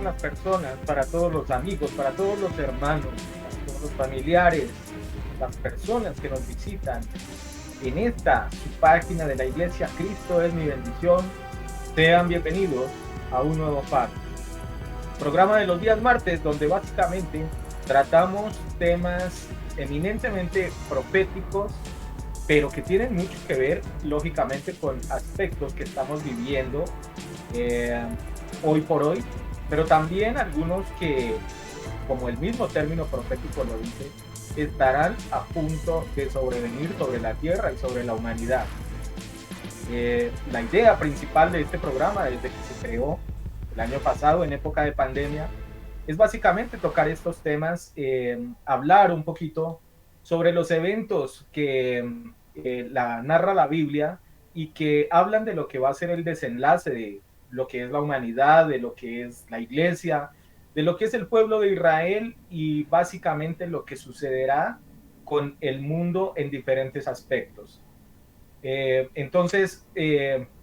todas las personas, para todos los amigos, para todos los hermanos, para todos los familiares, las personas que nos visitan en esta su página de la Iglesia Cristo es mi bendición. Sean bienvenidos a un nuevo faro. Programa de los días martes, donde básicamente tratamos temas eminentemente proféticos, pero que tienen mucho que ver, lógicamente, con aspectos que estamos viviendo hoy por hoy, pero también algunos que, como el mismo término profético lo dice, estarán a punto de sobrevenir sobre la tierra y sobre la humanidad. La idea principal de este programa, desde que se creó el año pasado en época de pandemia, es básicamente tocar estos temas, hablar un poquito sobre los eventos que narra la Biblia y que hablan de lo que va a ser el desenlace de lo que es la humanidad, de lo que es la iglesia, de lo que es el pueblo de Israel y básicamente lo que sucederá con el mundo en diferentes aspectos. Entonces,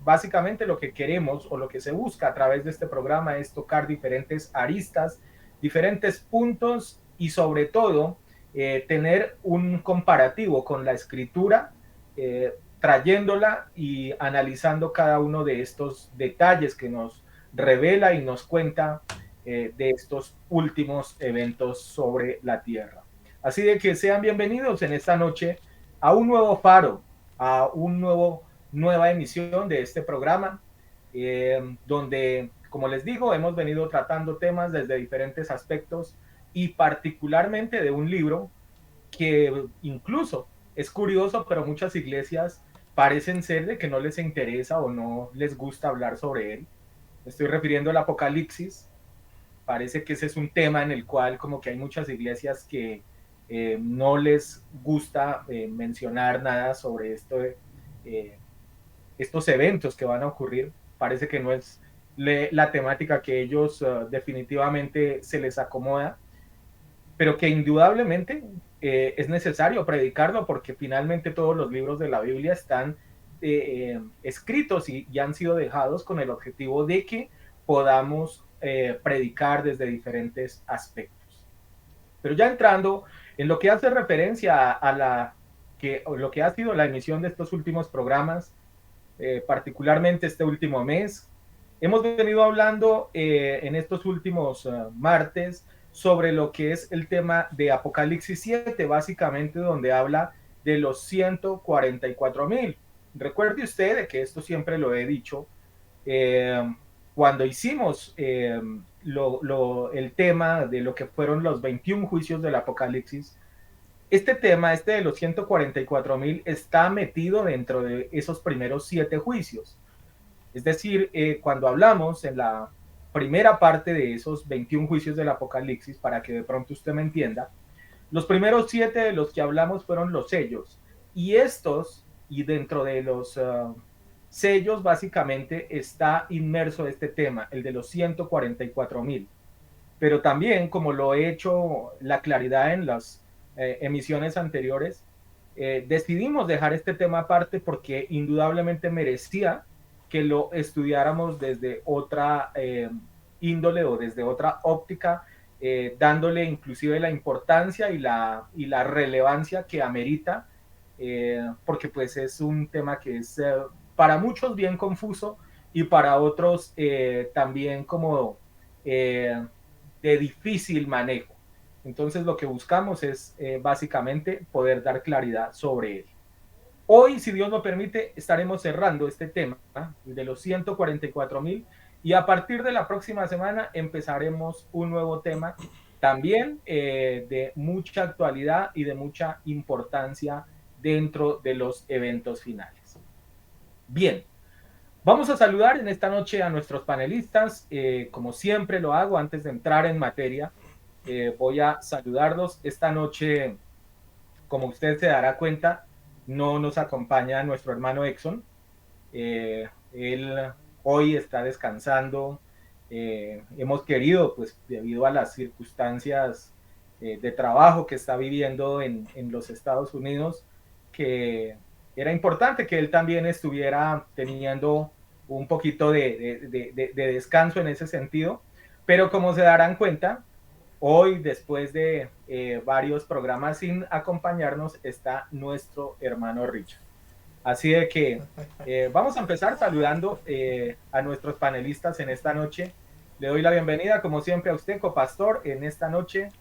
básicamente lo que queremos o lo que se busca a través de este programa es tocar diferentes aristas, diferentes puntos y sobre todo tener un comparativo con la escritura, trayéndola y analizando cada uno de estos detalles que nos revela y nos cuenta de estos últimos eventos sobre la tierra. Así de que sean bienvenidos en esta noche a un nuevo faro, a nueva emisión de este programa, donde, como les digo, hemos venido tratando temas desde diferentes aspectos y particularmente de un libro que incluso es curioso, pero muchas iglesias parecen ser de que no les interesa o no les gusta hablar sobre él. Me estoy refiriendo al Apocalipsis. Parece que ese es un tema en el cual como que hay muchas iglesias que no les gusta mencionar nada sobre eh, estos eventos que van a ocurrir. Parece que no es la temática que ellos definitivamente se les acomoda, pero que indudablemente es necesario predicarlo porque finalmente todos los libros de la Biblia están escritos y han sido dejados con el objetivo de que podamos predicar desde diferentes aspectos. Pero ya entrando en lo que hace referencia lo que ha sido la emisión de estos últimos programas, particularmente este último mes, hemos venido hablando en estos últimos martes sobre lo que es el tema de Apocalipsis 7, básicamente donde habla de los 144,000. Recuerde usted de que esto siempre lo he dicho, eh, cuando hicimos el tema de lo que fueron los 21 juicios del Apocalipsis. Este tema, este de los 144,000, está metido dentro de esos primeros 7 juicios. Es decir, cuando hablamos en la primera parte de esos 21 juicios del Apocalipsis, para que de pronto usted me entienda, los primeros 7 de los que hablamos fueron los sellos. Y dentro de los sellos, básicamente está inmerso este tema, el de los 144,000. Pero también, como lo he hecho la claridad en las emisiones anteriores, decidimos dejar este tema aparte porque indudablemente merecía que lo estudiáramos desde otra índole o desde otra óptica, dándole inclusive la importancia y la relevancia que amerita, porque pues es un tema que es para muchos bien confuso y para otros también como de difícil manejo. Entonces lo que buscamos es básicamente poder dar claridad sobre él. Hoy, si Dios lo permite, estaremos cerrando este tema de los 144,000 y a partir de la próxima semana empezaremos un nuevo tema también de mucha actualidad y de mucha importancia dentro de los eventos finales. Bien, vamos a saludar en esta noche a nuestros panelistas. Como siempre lo hago antes de entrar en materia, voy a saludarlos. Esta noche, como usted se dará cuenta, no nos acompaña nuestro hermano Exxon. Él hoy está descansando. Hemos querido, pues debido a las circunstancias de trabajo que está viviendo en los Estados Unidos, que era importante que él también estuviera teniendo un poquito de descanso en ese sentido. Pero como se darán cuenta, hoy, después de varios programas sin acompañarnos, está nuestro hermano Richard. Así de que vamos a empezar saludando a nuestros panelistas en esta noche. Le doy la bienvenida, como siempre, a usted, copastor, en esta noche.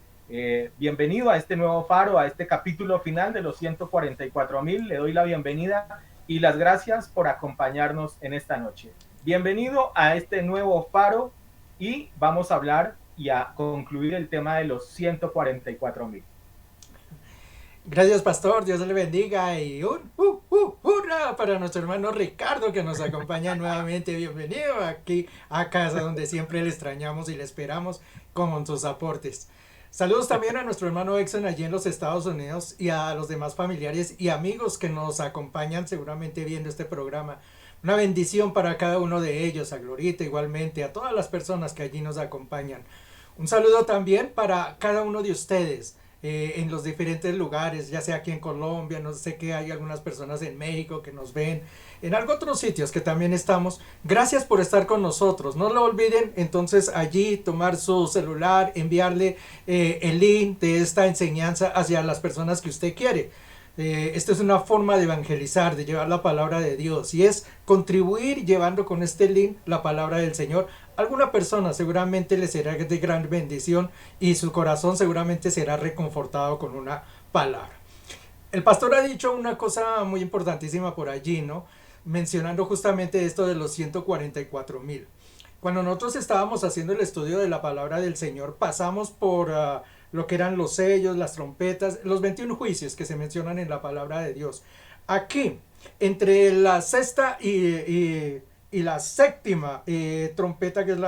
Bienvenido a este nuevo faro, a este capítulo final de los 144,000. Le doy la bienvenida y las gracias por acompañarnos en esta noche. Bienvenido a este nuevo faro y vamos a hablar y a concluir el tema de los 144,000. Gracias, pastor. Dios le bendiga y hurra para nuestro hermano Ricardo que nos acompaña nuevamente. Bienvenido aquí a casa donde siempre le extrañamos y le esperamos con sus aportes. Saludos también a nuestro hermano Exxon allí en los Estados Unidos y a los demás familiares y amigos que nos acompañan seguramente viendo este programa. Una bendición para cada uno de ellos, a Glorita igualmente, a todas las personas que allí nos acompañan. Un saludo también para cada uno de ustedes en los diferentes lugares, ya sea aquí en Colombia, no sé que hay algunas personas en México que nos ven, en algunos otros sitios que también estamos. Gracias por estar con nosotros. No lo olviden entonces allí tomar su celular, enviarle el link de esta enseñanza hacia las personas que usted quiere. Esta es una forma de evangelizar, de llevar la palabra de Dios y es contribuir llevando con este link la palabra del Señor. Alguna persona seguramente le será de gran bendición y su corazón seguramente será reconfortado con una palabra. El pastor ha dicho una cosa muy importantísima por allí, ¿no? Mencionando justamente esto de los 144,000. Cuando nosotros estábamos haciendo el estudio de la palabra del Señor, pasamos por lo que eran los sellos, las trompetas, los 21 juicios que se mencionan en la palabra de Dios. Aquí, entre la sexta y la séptima trompeta, que es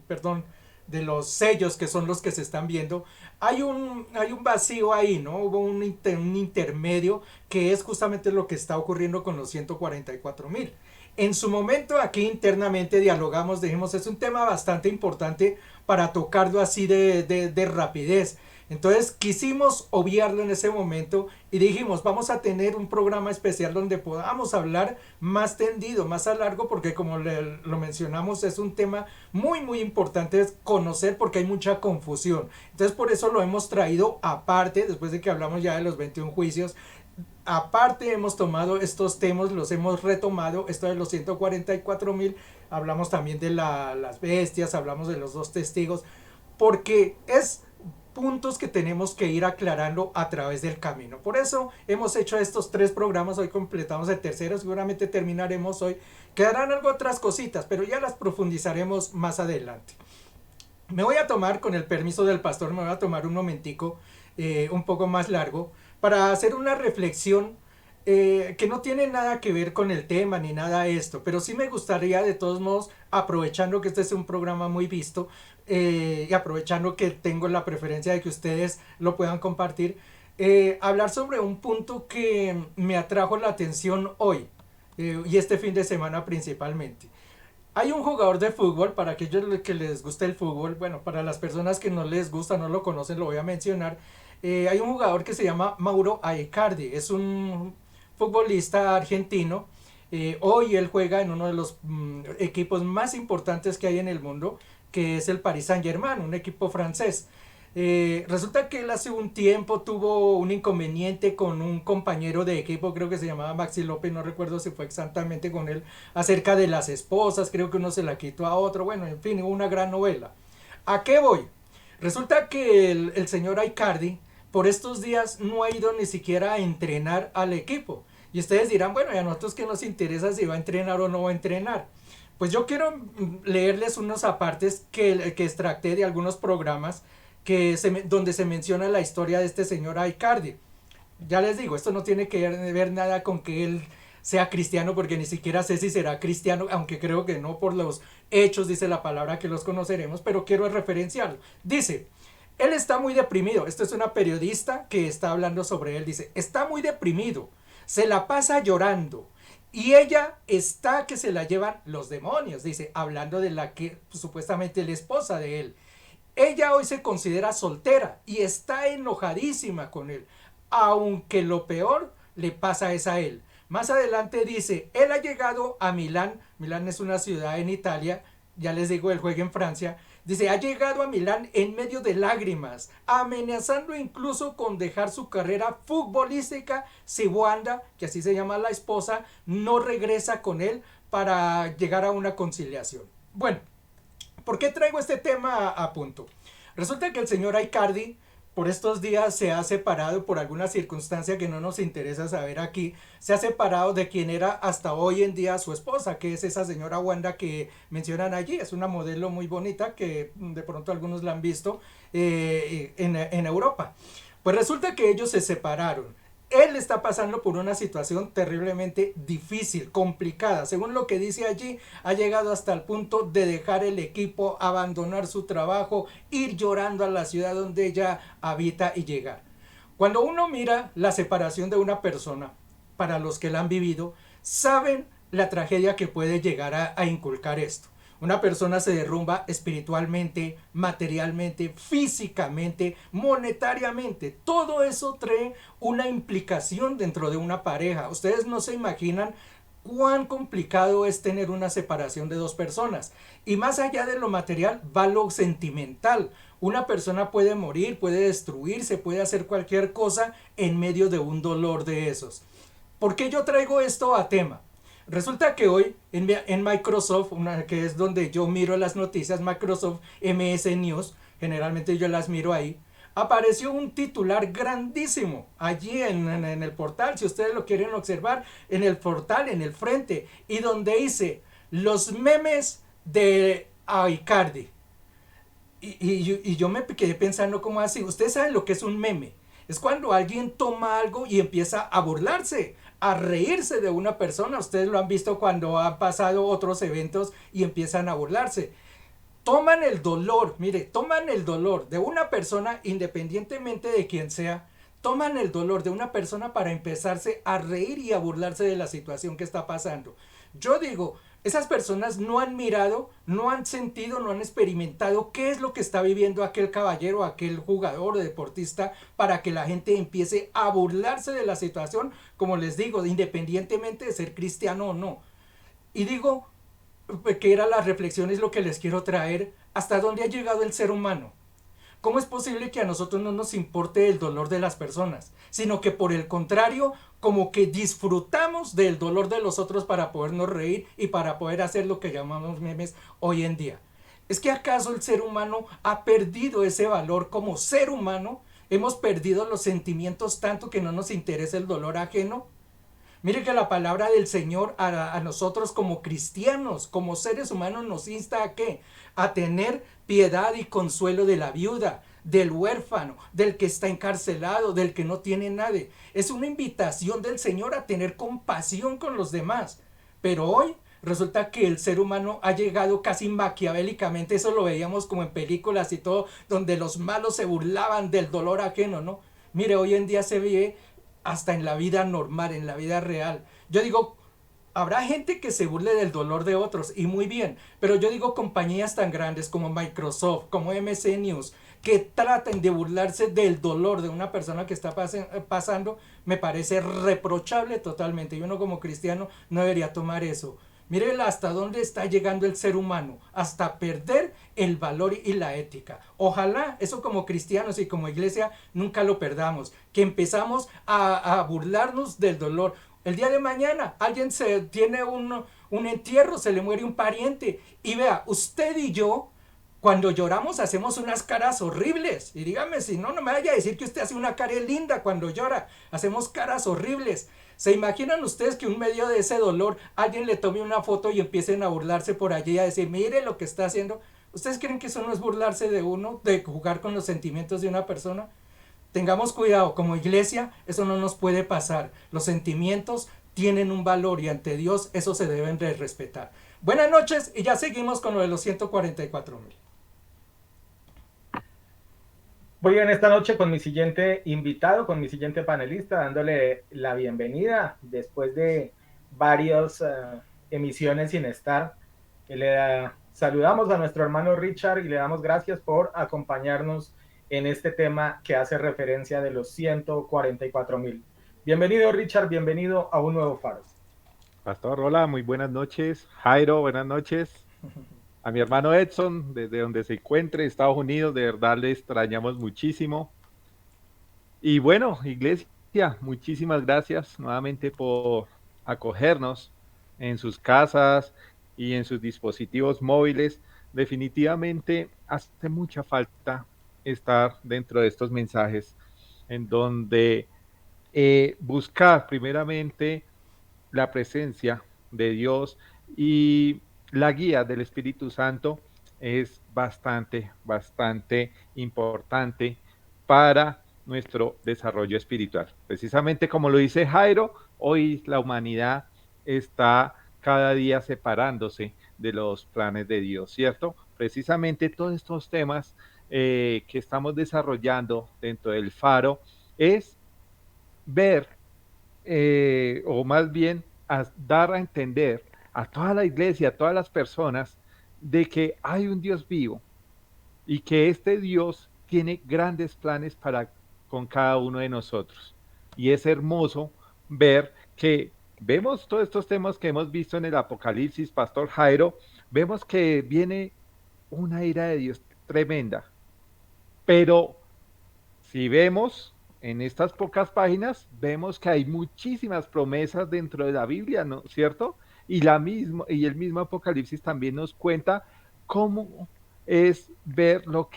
perdón, de los sellos que son los que se están viendo, hay un vacío ahí, ¿no? Hubo un intermedio que es justamente lo que está ocurriendo con los 144,000. En su momento aquí internamente dialogamos, dijimos, es un tema bastante importante para tocarlo así de rapidez. Entonces quisimos obviarlo en ese momento y dijimos, vamos a tener un programa especial donde podamos hablar más tendido, más a largo, porque como lo mencionamos, es un tema muy importante conocer porque hay mucha confusión. Entonces por eso lo hemos traído aparte, después de que hablamos ya de los 21 juicios. Aparte hemos tomado estos temas, los hemos retomado, esto de los 144,000, hablamos también de las bestias, hablamos de los dos testigos, porque es puntos que tenemos que ir aclarando a través del camino. Por eso hemos hecho estos 3 programas, hoy completamos el tercero, seguramente terminaremos hoy, quedarán algo otras cositas, pero ya las profundizaremos más adelante. Me voy a tomar, con el permiso del pastor, me voy a tomar un momentico, un poco más largo, para hacer una reflexión que no tiene nada que ver con el tema ni nada de esto, pero sí me gustaría de todos modos, aprovechando que este es un programa muy visto y aprovechando que tengo la preferencia de que ustedes lo puedan compartir, hablar sobre un punto que me atrajo la atención hoy y este fin de semana principalmente. Hay un jugador de fútbol, para aquellos que les gusta el fútbol, bueno, para las personas que no les gusta, no lo conocen, lo voy a mencionar. Hay un jugador que se llama Mauro Icardi, es un futbolista argentino. Hoy él juega en uno de los equipos más importantes que hay en el mundo, que es el Paris Saint-Germain, un equipo francés. Resulta que él hace un tiempo tuvo un inconveniente con un compañero de equipo, creo que se llamaba Maxi López, no recuerdo si fue exactamente con él, acerca de las esposas, creo que uno se la quitó a otro, bueno, en fin, hubo una gran novela. ¿A qué voy? Resulta que el señor Icardi por estos días no ha ido ni siquiera a entrenar al equipo. Y ustedes dirán, bueno, y a nosotros que nos interesa si va a entrenar o no va a entrenar. Pues yo quiero leerles unos apartes que extracté de algunos programas donde se menciona la historia de este señor Icardi. Ya les digo, esto no tiene que ver nada con que él sea cristiano, porque ni siquiera sé si será cristiano, aunque creo que no, por los hechos dice la palabra que los conoceremos, pero quiero referenciarlo. Dice, él está muy deprimido. Esto es una periodista que está hablando sobre él. Dice, está muy deprimido, se la pasa llorando y ella está que se la llevan los demonios. Dice, hablando de la que supuestamente es la esposa de él. Ella hoy se considera soltera y está enojadísima con él, aunque lo peor le pasa es a él. Más adelante dice, él ha llegado a Milán. Milán es una ciudad en Italia, ya les digo, él juega en Francia. Dice, ha llegado a Milán en medio de lágrimas, amenazando incluso con dejar su carrera futbolística si Wanda, que así se llama la esposa, no regresa con él para llegar a una conciliación. Bueno, ¿por qué traigo este tema a punto? Resulta que el señor Icardi por estos días se ha separado por alguna circunstancia que no nos interesa saber aquí, se ha separado de quien era hasta hoy en día su esposa, que es esa señora Wanda que mencionan allí. Es una modelo muy bonita que de pronto algunos la han visto en Europa. Pues resulta que ellos se separaron. Él está pasando por una situación terriblemente difícil, complicada. Según lo que dice allí, ha llegado hasta el punto de dejar el equipo, abandonar su trabajo, ir llorando a la ciudad donde ella habita y llegar. Cuando uno mira la separación de una persona, para los que la han vivido, saben la tragedia que puede llegar a inculcar esto. Una persona se derrumba espiritualmente, materialmente, físicamente, monetariamente. Todo eso trae una implicación dentro de una pareja. Ustedes no se imaginan cuán complicado es tener una separación de dos personas. Y más allá de lo material, va lo sentimental. Una persona puede morir, puede destruirse, puede hacer cualquier cosa en medio de un dolor de esos. ¿Por qué yo traigo esto a tema? Resulta que hoy en Microsoft, que es donde yo miro las noticias, Microsoft MS News, generalmente yo las miro ahí, apareció un titular grandísimo allí en el portal, si ustedes lo quieren observar, en el portal, en el frente, y donde dice, los memes de Icardi. Y yo me quedé pensando cómo así. Ustedes saben lo que es un meme. Es cuando alguien toma algo y empieza a burlarse, a reírse de una persona. Ustedes lo han visto cuando han pasado otros eventos y empiezan a burlarse. Toman el dolor, mire, toman el dolor de una persona independientemente de quién sea. Toman el dolor de una persona para empezarse a reír y a burlarse de la situación que está pasando. Yo digo, esas personas no han mirado, no han sentido, no han experimentado qué es lo que está viviendo aquel caballero, aquel jugador o deportista para que la gente empiece a burlarse de la situación, como les digo, independientemente de ser cristiano o no. Y digo que era la reflexión, es lo que les quiero traer, hasta dónde ha llegado el ser humano. ¿Cómo es posible que a nosotros no nos importe el dolor de las personas, sino que por el contrario, como que disfrutamos del dolor de los otros para podernos reír y para poder hacer lo que llamamos memes hoy en día? ¿Es que acaso el ser humano ha perdido ese valor como ser humano? ¿Hemos perdido los sentimientos tanto que no nos interesa el dolor ajeno? Mire que la palabra del Señor a nosotros como cristianos, como seres humanos, nos insta a ¿qué? A tener piedad y consuelo de la viuda, del huérfano, del que está encarcelado, del que no tiene nadie. Es una invitación del Señor a tener compasión con los demás. Pero hoy resulta que el ser humano ha llegado casi maquiavélicamente, eso lo veíamos como en películas y todo, donde los malos se burlaban del dolor ajeno, ¿no? Mire, hoy en día se ve hasta en la vida normal, en la vida real. Yo digo, habrá gente que se burle del dolor de otros, y muy bien, pero yo digo compañías tan grandes como Microsoft, como MC News, que traten de burlarse del dolor de una persona que está pasando, me parece reprochable totalmente. Y uno como cristiano no debería tomar eso. Miren hasta dónde está llegando el ser humano, hasta perder el valor y la ética. Ojalá eso como cristianos y como iglesia nunca lo perdamos, que empezamos a burlarnos del dolor. El día de mañana alguien se tiene un entierro, se le muere un pariente y vea, usted y yo cuando lloramos hacemos unas caras horribles. Y dígame si no, no me vaya a decir que usted hace una cara linda cuando llora. Hacemos caras horribles. ¿Se imaginan ustedes que en medio de ese dolor alguien le tome una foto y empiecen a burlarse por allí y a decir, mire lo que está haciendo? ¿Ustedes creen que eso no es burlarse de uno, de jugar con los sentimientos de una persona? Tengamos cuidado, como iglesia eso no nos puede pasar. Los sentimientos tienen un valor y ante Dios eso se deben de respetar. Buenas noches y ya seguimos con lo de los 144,000. Voy en esta noche con mi siguiente invitado, con mi siguiente panelista, dándole la bienvenida después de varias emisiones sin estar. Saludamos a nuestro hermano Richard y le damos gracias por acompañarnos en este tema que hace referencia de los 144,000. Bienvenido Richard, bienvenido a un nuevo faro. Pastor, hola, muy buenas noches. Jairo, buenas noches. a mi hermano Edson, desde donde se encuentre, Estados Unidos, de verdad le extrañamos muchísimo. Y bueno, iglesia, muchísimas gracias nuevamente por acogernos en sus casas y en sus dispositivos móviles. Definitivamente hace mucha falta estar dentro de estos mensajes en donde buscar primeramente la presencia de Dios y la guía del Espíritu Santo es bastante importante para nuestro desarrollo espiritual. Precisamente como lo dice Jairo, hoy la humanidad está cada día separándose de los planes de Dios, ¿cierto? Precisamente todos estos temas que estamos desarrollando dentro del faro es ver o más bien a dar a entender a toda la iglesia, a todas las personas, de que hay un Dios vivo y que este Dios tiene grandes planes para con cada uno de nosotros. Y es hermoso ver que vemos todos estos temas que hemos visto en el Apocalipsis, Pastor Jairo, vemos que viene una ira de Dios tremenda, pero si vemos en estas pocas páginas, vemos que hay muchísimas promesas dentro de la Biblia, ¿no? ¿Cierto? Y el mismo Apocalipsis también nos cuenta cómo es ver lo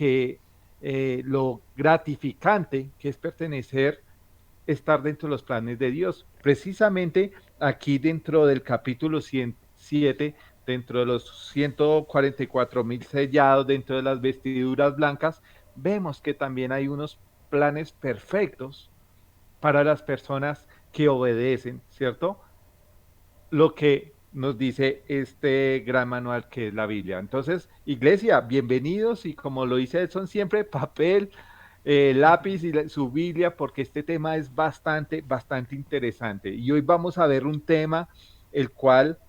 gratificante que es pertenecer, estar dentro de los planes de Dios. Precisamente aquí dentro del capítulo 107, dentro de los 144,000 sellados, dentro de las vestiduras blancas, vemos que también hay unos planes perfectos para las personas que obedecen, ¿cierto? Lo que nos dice este gran manual que es la Biblia. Entonces, iglesia, bienvenidos y como lo dice Edson siempre, papel, lápiz y su Biblia, porque este tema es bastante interesante. Y hoy vamos a ver un tema el cual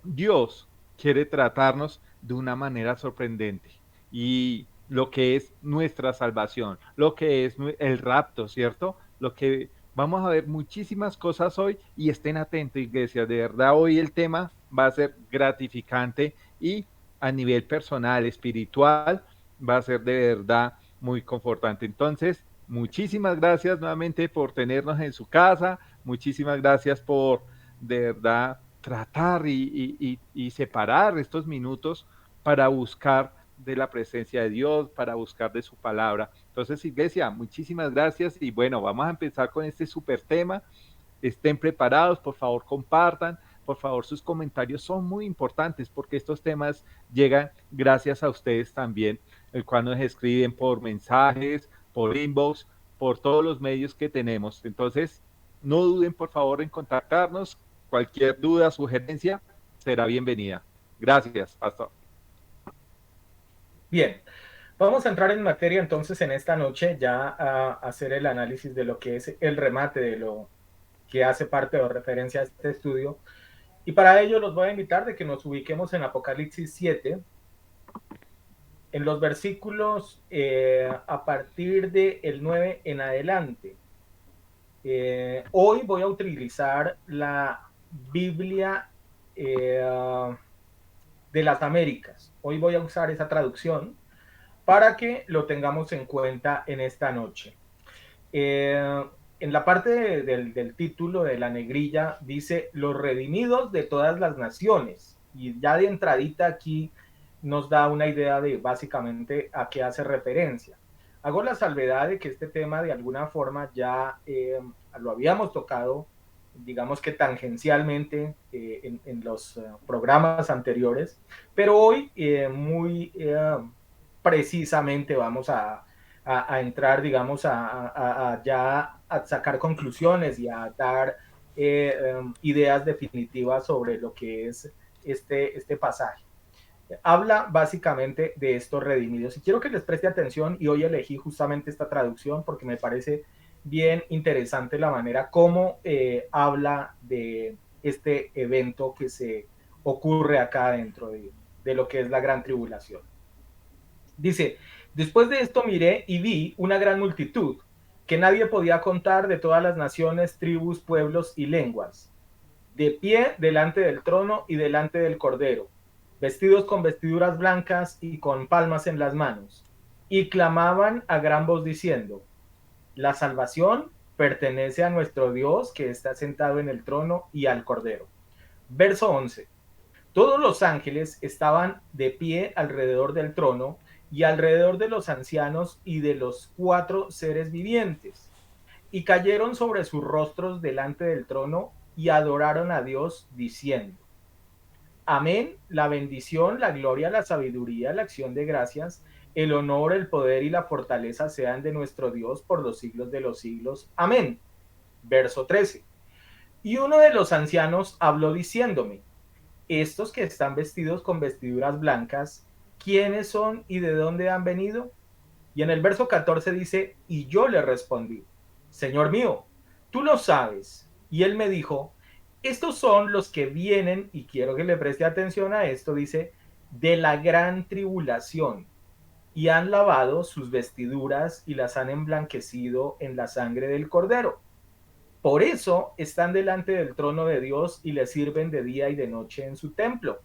Dios quiere tratarnos de una manera sorprendente y lo que es nuestra salvación, lo que es el rapto, ¿cierto? Lo que vamos a ver muchísimas cosas hoy y estén atentos, iglesia. De verdad, hoy el tema va a ser gratificante y a nivel personal, espiritual, va a ser de verdad muy confortante. Entonces, muchísimas gracias nuevamente por tenernos en su casa. Muchísimas gracias por de verdad tratar y separar estos minutos para buscar de la presencia de Dios, para buscar de su palabra. Entonces, iglesia, muchísimas gracias y bueno, vamos a empezar con este súper tema. Estén preparados, por favor, compartan, por favor, sus comentarios son muy importantes porque estos temas llegan gracias a ustedes también, el cual nos escriben por mensajes, por inbox, por todos los medios que tenemos. Entonces, no duden, por favor, en contactarnos. Cualquier duda, sugerencia, será bienvenida. Gracias, Pastor. Bien, vamos a entrar en materia entonces en esta noche ya a hacer el análisis de lo que es el remate de lo que hace parte o referencia a este estudio. Y para ello los voy a invitar de que nos ubiquemos en Apocalipsis 7, en los versículos a partir del 9 en adelante. Hoy voy a utilizar la Biblia de las Américas. Hoy voy a usar esa traducción para que lo tengamos en cuenta en esta noche. En la parte del título de la negrilla dice los redimidos de todas las naciones, y ya de entradita aquí nos da una idea de básicamente a qué hace referencia. Hago la salvedad de que este tema de alguna forma ya lo habíamos tocado, digamos que tangencialmente en los programas anteriores, pero hoy muy precisamente vamos a entrar, digamos, a ya a sacar conclusiones y a dar ideas definitivas sobre lo que es este pasaje. Habla básicamente de estos redimidos. Y quiero que les preste atención, y hoy elegí justamente esta traducción porque me parece bien interesante la manera como habla de este evento que se ocurre acá dentro de lo que es la gran tribulación. Dice, después de esto miré y vi una gran multitud que nadie podía contar, de todas las naciones, tribus, pueblos y lenguas, de pie delante del trono y delante del Cordero. vestidos con vestiduras blancas y con palmas en las manos, y clamaban a gran voz diciendo: la salvación pertenece a nuestro Dios que está sentado en el trono y al Cordero. Verso 11. Todos los ángeles estaban de pie alrededor del trono y alrededor de los ancianos y de los 4 seres vivientes, y cayeron sobre sus rostros delante del trono y adoraron a Dios diciendo: amén, la bendición, la gloria, la sabiduría, la acción de gracias, el honor, el poder y la fortaleza sean de nuestro Dios por los siglos de los siglos. Amén. Verso 13. Y uno de los ancianos habló diciéndome: estos que están vestidos con vestiduras blancas, ¿quiénes son y de dónde han venido? Y en el verso 14 dice: y yo le respondí: Señor mío, tú lo sabes. Y él me dijo: estos son los que vienen, y quiero que le preste atención a esto, dice, de la gran tribulación, y han lavado sus vestiduras y las han emblanquecido en la sangre del Cordero. Por eso están delante del trono de Dios y le sirven de día y de noche en su templo.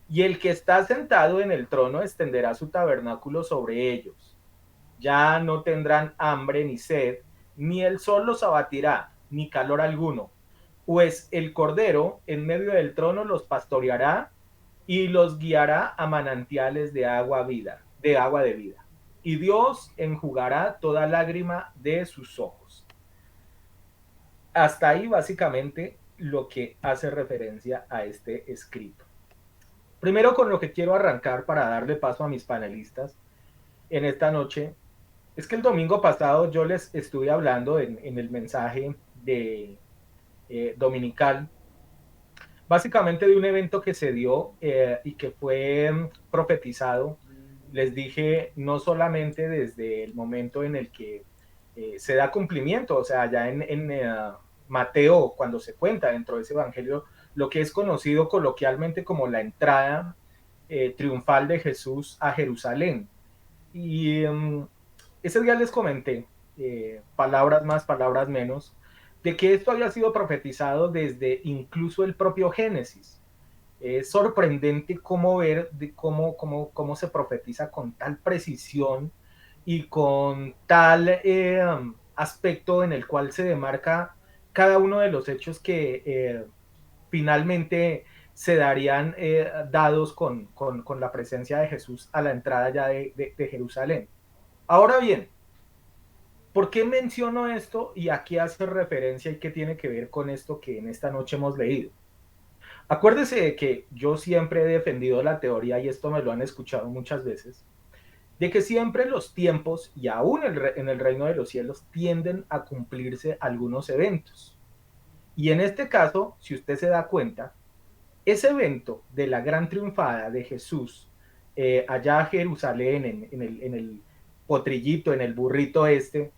Y el que está sentado en el trono extenderá su tabernáculo sobre ellos. Ya no tendrán hambre ni sed, ni el sol los abatirá, ni calor alguno, pues el Cordero en medio del trono los pastoreará y los guiará a manantiales de agua de vida. Y Dios enjugará toda lágrima de sus ojos. Hasta ahí básicamente lo que hace referencia a este escrito. Primero, con lo que quiero arrancar para darle paso a mis panelistas en esta noche, es que el domingo pasado yo les estuve hablando en el mensaje de dominical, básicamente de un evento que se dio y que fue profetizado. Les dije no solamente desde el momento en el que se da cumplimiento, o sea, ya en Mateo, cuando se cuenta dentro de ese evangelio, lo que es conocido coloquialmente como la entrada triunfal de Jesús a Jerusalén. Y ese día les comenté, palabras más, palabras menos, de que esto había sido profetizado desde incluso el propio Génesis. Es sorprendente cómo ver de cómo se profetiza con tal precisión y con tal aspecto en el cual se demarca cada uno de los hechos que finalmente se darían dados con la presencia de Jesús a la entrada ya de Jerusalén. Ahora bien, ¿por qué menciono esto y a qué hace referencia y qué tiene que ver con esto que en esta noche hemos leído? Acuérdese de que yo siempre he defendido la teoría, y esto me lo han escuchado muchas veces, de que siempre los tiempos, y aún en el reino de los cielos, tienden a cumplirse algunos eventos. Y en este caso, si usted se da cuenta, ese evento de la gran triunfada de Jesús allá a Jerusalén, en el potrillito, en el burrito este,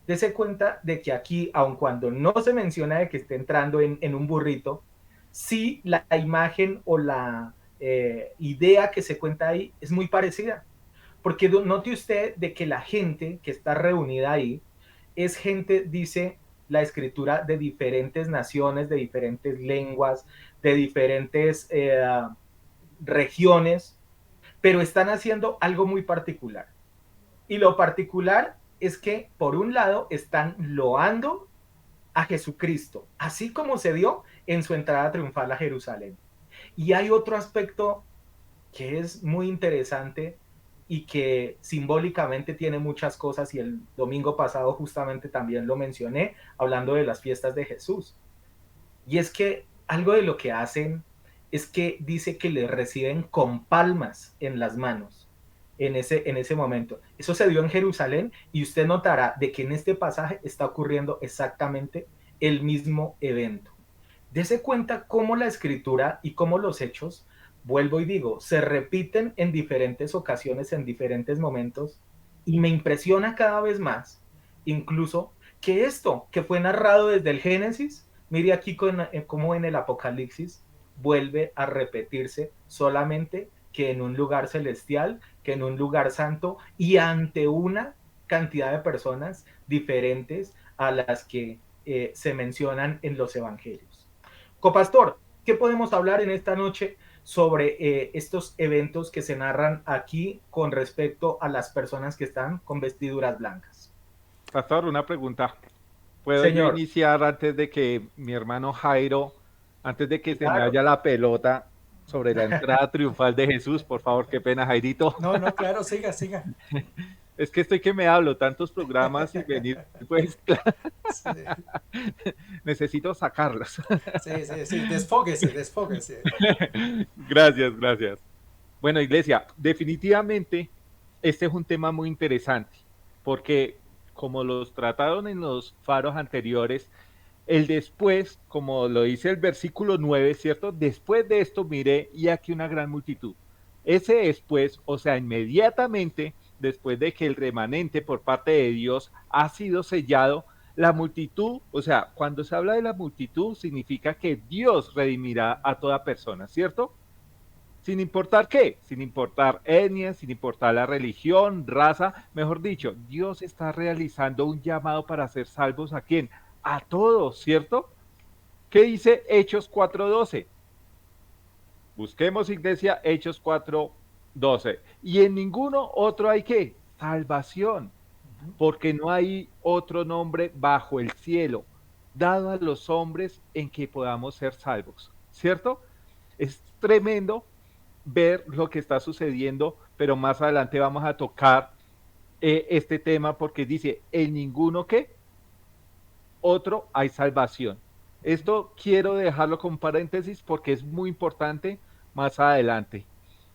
dese cuenta de que aquí, aun cuando no se menciona de que esté entrando en un burrito, sí la imagen o la idea que se cuenta ahí es muy parecida. Porque note usted de que la gente que está reunida ahí es gente, dice la escritura, de diferentes naciones, de diferentes lenguas, de diferentes regiones, pero están haciendo algo muy particular. Y lo particular es que, por un lado, están loando a Jesucristo, así como se dio en su entrada triunfal a Jerusalén. Y hay otro aspecto que es muy interesante y que simbólicamente tiene muchas cosas, y el domingo pasado justamente también lo mencioné, hablando de las fiestas de Jesús. Y es que algo de lo que hacen es que dice que le reciben con palmas en las manos en ese momento. Eso se dio en Jerusalén, y usted notará de que en este pasaje está ocurriendo exactamente el mismo evento. Dese cuenta cómo la escritura y cómo los hechos, vuelvo y digo, se repiten en diferentes ocasiones, en diferentes momentos, y me impresiona cada vez más, incluso, que esto que fue narrado desde el Génesis, mire aquí como en el Apocalipsis, vuelve a repetirse, solamente que en un lugar celestial, que en un lugar santo, y ante una cantidad de personas diferentes a las que se mencionan en los evangelios. Copastor, ¿qué podemos hablar en esta noche sobre estos eventos que se narran aquí con respecto a las personas que están con vestiduras blancas. Pastor, una pregunta. ¿Puedo yo Señor, iniciar antes de que mi hermano Jairo, antes de que se me claro, vaya la pelota sobre la entrada triunfal de Jesús? Por favor, qué pena, Jairito. No, no, claro, siga, siga. Es que estoy que me hablo tantos programas y venir, pues, Sí, necesito sacarlos. sí, sí, sí, desfóguese, desfóguese. Gracias, gracias. Bueno, Iglesia, definitivamente este es un tema muy interesante, porque como los trataron en los faros anteriores, el después, como lo dice el versículo 9, ¿cierto? Después de esto miré y aquí una gran multitud. Ese después, o sea, inmediatamente después de que el remanente por parte de Dios ha sido sellado, la multitud, o sea, cuando se habla de la multitud, significa que Dios redimirá a toda persona, ¿cierto? Sin importar qué, sin importar etnia, sin importar la religión, raza, mejor dicho, Dios está realizando un llamado para ser salvos a quién, a todos, ¿cierto? ¿Qué dice Hechos 4:12? Busquemos, iglesia, Hechos 4:12. Y en ninguno otro hay qué, salvación, porque no hay otro nombre bajo el cielo dado a los hombres en que podamos ser salvos, ¿cierto? Es tremendo ver lo que está sucediendo, pero más adelante vamos a tocar este tema porque dice, en ninguno que otro hay salvación. Esto quiero dejarlo con paréntesis porque es muy importante más adelante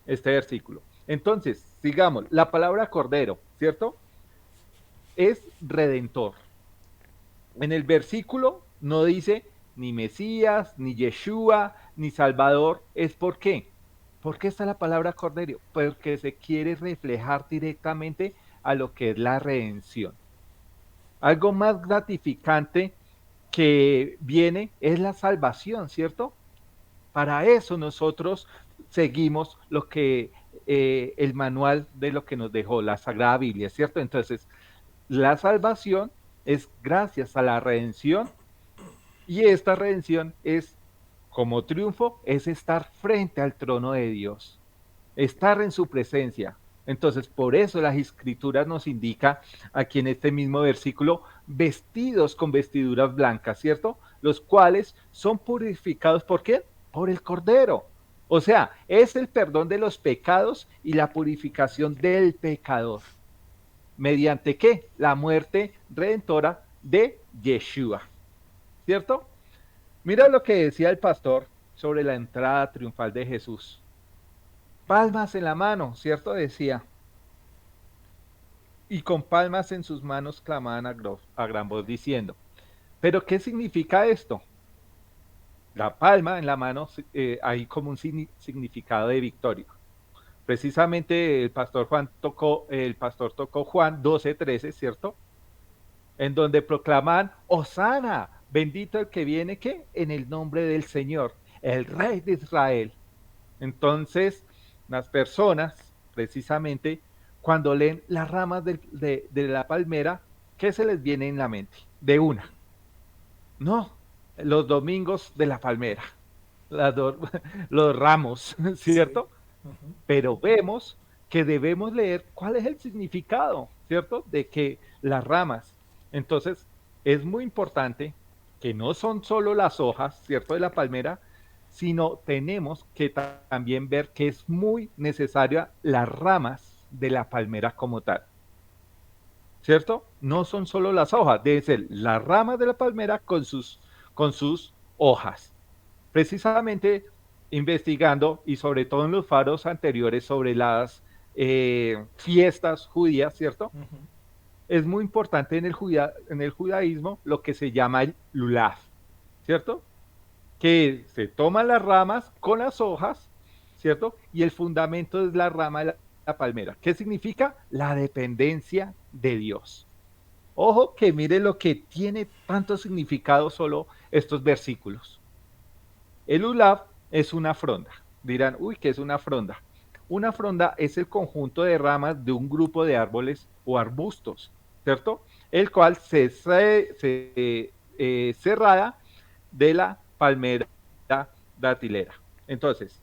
este versículo. Entonces, sigamos, la palabra cordero, ¿cierto? Es redentor. En el versículo no dice ni Mesías, ni Yeshua, ni Salvador. ¿Es por qué? ¿Por qué está la palabra cordero? Porque se quiere reflejar directamente a lo que es la redención. Algo más gratificante que viene es la salvación, ¿cierto? Para eso nosotros seguimos lo que el manual de lo que nos dejó la Sagrada Biblia, ¿cierto? Entonces, la salvación es gracias a la redención y esta redención es como triunfo, es estar frente al trono de Dios, estar en su presencia. Entonces, por eso las escrituras nos indica aquí en este mismo versículo, vestidos con vestiduras blancas, ¿cierto? Los cuales son purificados, ¿por qué? Por el Cordero. O sea, es el perdón de los pecados y la purificación del pecador. ¿Mediante qué? La muerte redentora de Yeshua, ¿cierto? Mira lo que decía el pastor sobre la entrada triunfal de Jesús. Palmas en la mano, ¿cierto? Decía. Y con palmas en sus manos clamaban a gran voz diciendo. ¿Pero qué significa esto? La palma en la mano hay como un significado de victoria. Precisamente el pastor tocó Juan 12:13, ¿cierto? En donde proclaman, Hosana, bendito el que viene, ¿qué? En el nombre del Señor, el Rey de Israel. Entonces, las personas, precisamente, cuando leen las ramas de la palmera, ¿qué se les viene en la mente? De una. No, los domingos de la palmera, los ramos, Sí. ¿cierto? Ujú. Pero vemos que debemos leer cuál es el significado, ¿cierto? De que las ramas. Entonces, es muy importante que no son solo las hojas, ¿cierto? De la palmera, sino tenemos que también ver que es muy necesaria las ramas de la palmera como tal, ¿cierto? No son solo las hojas, deben ser las ramas de la palmera con sus hojas. Precisamente investigando y sobre todo en los faros anteriores sobre las fiestas judías, ¿cierto? Ujú. Es muy importante en el judaísmo lo que se llama el lulav, ¿cierto? Que se toman las ramas con las hojas, ¿cierto? Y el fundamento es la rama de la palmera. ¿Qué significa? La dependencia de Dios. Ojo que mire lo que tiene tanto significado solo estos versículos. El ULAV es una fronda. Dirán, uy, ¿qué es una fronda? Una fronda es el conjunto de ramas de un grupo de árboles o arbustos, ¿cierto? El cual cerrada de la palmera datilera. Entonces,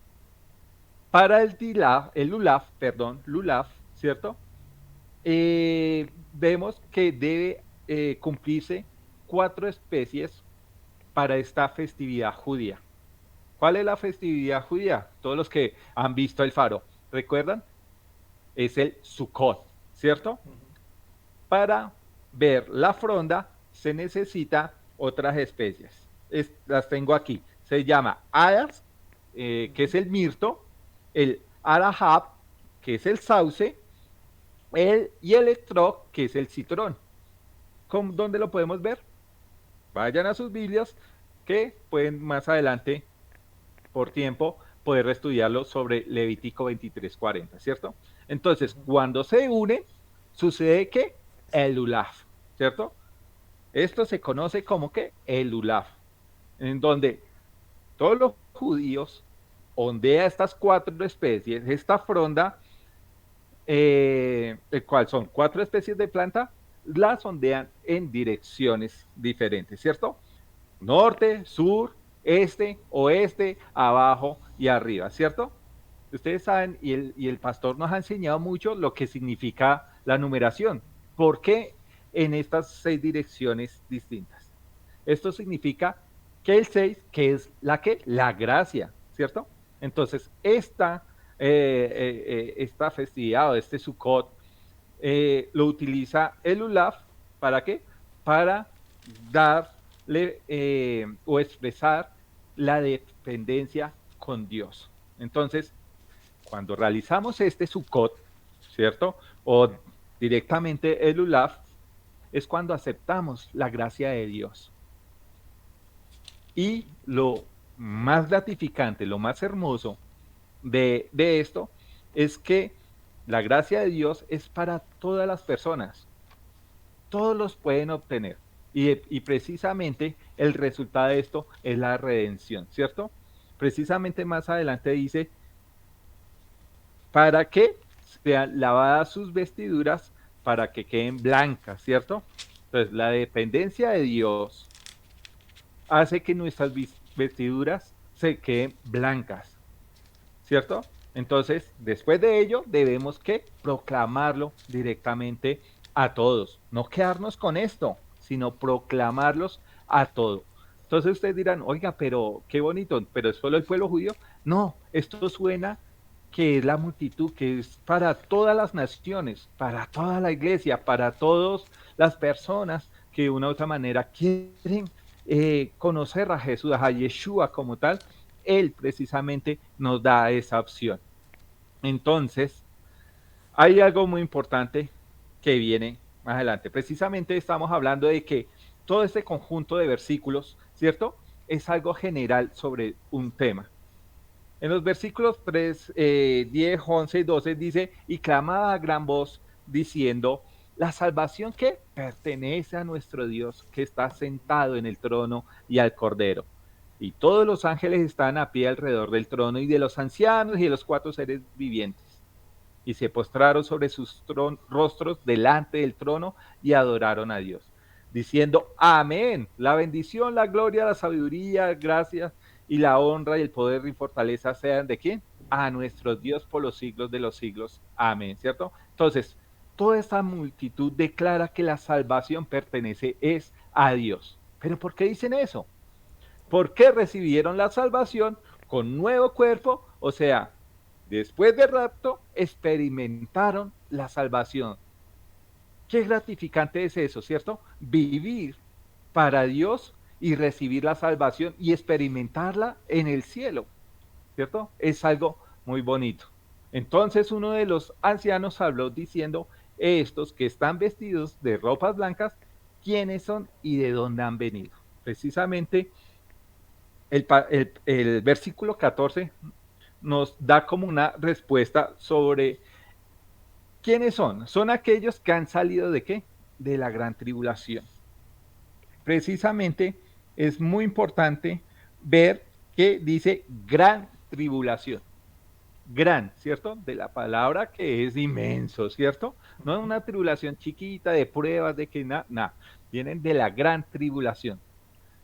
Para el lulaf, perdón, lulaf, ¿cierto? Vemos que debe cumplirse 4 especies para esta festividad judía. ¿Cuál es la festividad judía? Todos los que han visto el faro, ¿recuerdan? Es el Sukkot, ¿cierto? Para ver la fronda se necesita otras especies. Las tengo aquí. Se llama Adas, que es el mirto, el Arahab, que es el sauce, y el etrog, que es el citrón. ¿Dónde lo podemos ver? Vayan a sus Biblias, que pueden más adelante, por tiempo, poder estudiarlo sobre Levítico 23:40, ¿cierto? Entonces, cuando se une, sucede que el lulaf, ¿cierto? Esto se conoce como que el lulaf, en donde todos los judíos ondea estas 4 especies, esta fronda, el cual son 4 especies de planta, las ondean en direcciones diferentes, ¿cierto? Norte, sur, este, oeste, abajo y arriba, ¿cierto? Ustedes saben, y el pastor nos ha enseñado mucho lo que significa la numeración. ¿Por qué en estas 6 direcciones distintas? Esto significa que el 6, que es la gracia, ¿cierto? Entonces, esta festividad o este Sukkot lo utiliza el Ulaf, ¿para qué? Para darle o expresar la dependencia con Dios. Entonces, cuando realizamos este Sukkot, ¿cierto? O directamente el Ulaf, es cuando aceptamos la gracia de Dios. Y lo más gratificante, lo más hermoso de esto es que la gracia de Dios es para todas las personas. Todos los pueden obtener. Y precisamente el resultado de esto es la redención, ¿cierto? Precisamente más adelante dice, para que sean lavadas sus vestiduras para que queden blancas, ¿cierto? Entonces, la dependencia de Dios hace que nuestras vestiduras se queden blancas, ¿cierto? Entonces, después de ello, debemos que proclamarlo directamente a todos. No quedarnos con esto, sino proclamarlos a todos. Entonces ustedes dirán, oiga, pero qué bonito, pero es solo el pueblo judío. No, esto suena que es la multitud, que es para todas las naciones, para toda la iglesia, para todas las personas que de una u otra manera quieren conocer a Jesús, a Yeshua como tal. Él precisamente nos da esa opción. Entonces, hay algo muy importante que viene más adelante. Precisamente estamos hablando de que todo este conjunto de versículos, ¿cierto? Es algo general sobre un tema. En los versículos 3, 10, 11 y 12 dice, y clamaba a gran voz diciendo, la salvación que pertenece a nuestro Dios, que está sentado en el trono y al Cordero. Y todos los ángeles están a pie alrededor del trono y de los ancianos y de los 4 seres vivientes. Y se postraron sobre sus rostros delante del trono y adoraron a Dios, diciendo, amén, la bendición, la gloria, la sabiduría, gracias y la honra y el poder y fortaleza sean ¿de quién? A nuestro Dios por los siglos de los siglos. Amén, ¿cierto? Entonces, toda esta multitud declara que la salvación pertenece es a Dios. ¿Pero por qué dicen eso? Porque recibieron la salvación con nuevo cuerpo, o sea, después del rapto experimentaron la salvación. Qué gratificante es eso, ¿cierto? Vivir para Dios y recibir la salvación y experimentarla en el cielo, ¿cierto? Es algo muy bonito. Entonces uno de los ancianos habló diciendo, estos que están vestidos de ropas blancas, ¿quiénes son y de dónde han venido? Precisamente el versículo 14 nos da como una respuesta sobre quiénes son. Son aquellos que han salido de ¿qué? De la gran tribulación. Precisamente es muy importante ver que dice gran tribulación. Gran, ¿cierto? De la palabra que es inmenso, ¿cierto? No es una tribulación chiquita de pruebas, de que nada, vienen de la gran tribulación.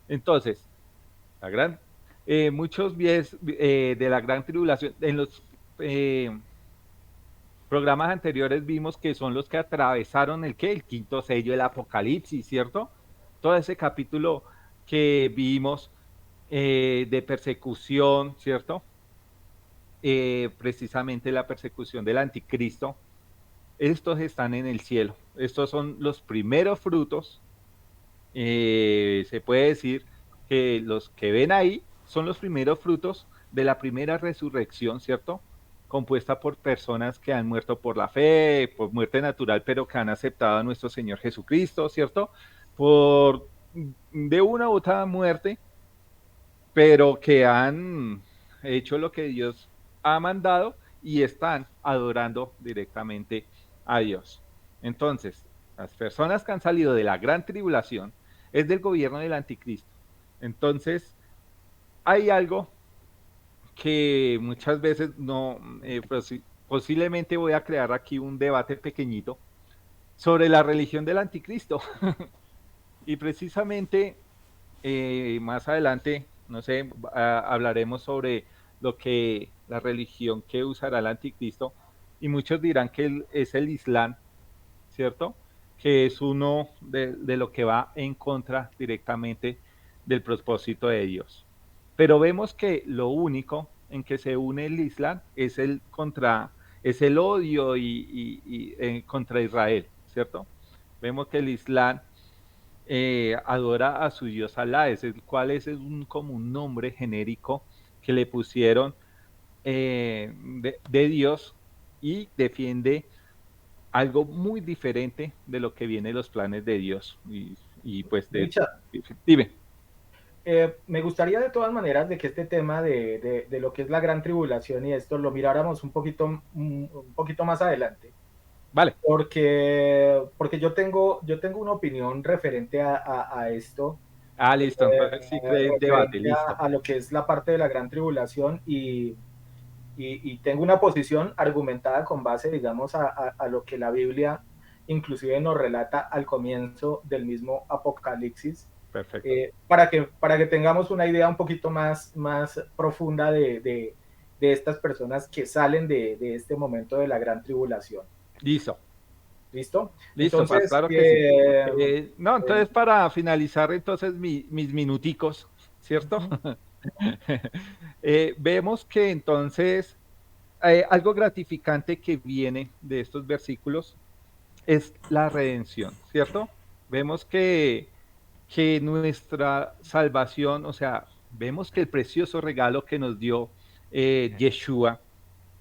Entonces, muchos de la gran tribulación, en los programas anteriores vimos que son los que atravesaron el ¿qué? El quinto sello, el Apocalipsis, ¿cierto? Todo ese capítulo que vimos de persecución, ¿cierto? Precisamente la persecución del anticristo, estos están en el cielo. Estos son los primeros frutos. Se puede decir que los que ven ahí son los primeros frutos de la primera resurrección, ¿cierto? Compuesta por personas que han muerto por la fe, por muerte natural, pero que han aceptado a nuestro Señor Jesucristo, ¿cierto? Por de una u otra muerte, pero que han hecho lo que Dios ha mandado y están adorando directamente a Dios. Entonces, las personas que han salido de la gran tribulación es del gobierno del anticristo. Entonces, hay algo que muchas veces no, posiblemente voy a crear aquí un debate pequeñito sobre la religión del anticristo. Y precisamente más adelante, no sé, hablaremos sobre lo que la religión que usará el anticristo y muchos dirán que es el Islam, ¿cierto? Que es uno de lo que va en contra directamente del propósito de Dios. Pero vemos que lo único en que se une el Islam es es el odio contra Israel, ¿cierto? Vemos que el Islam adora a su dios Alá, es el cual es como un nombre genérico que le pusieron de Dios y defiende algo muy diferente de lo que viene los planes de Dios. Y pues, Richard, dime. me gustaría de todas maneras de que este tema de lo que es la gran tribulación y esto lo miráramos un poquito más adelante. Vale. Porque yo tengo una opinión referente a esto, Ah, listo. Entonces sí crees debate, referente listo. a lo que es la parte de la gran tribulación y tengo una posición argumentada con base, digamos, a lo que la Biblia inclusive nos relata al comienzo del mismo Apocalipsis, Perfecto. para que tengamos una idea un poquito más profunda de estas personas que salen de este momento de la gran tribulación. Listo. ¿Listo? Listo, Paz, Entonces, claro que sí. No, entonces para finalizar entonces mis minuticos, ¿cierto? Vemos que entonces algo gratificante que viene de estos versículos es la redención, ¿cierto? Vemos que nuestra salvación, o sea, vemos que el precioso regalo que nos dio Yeshua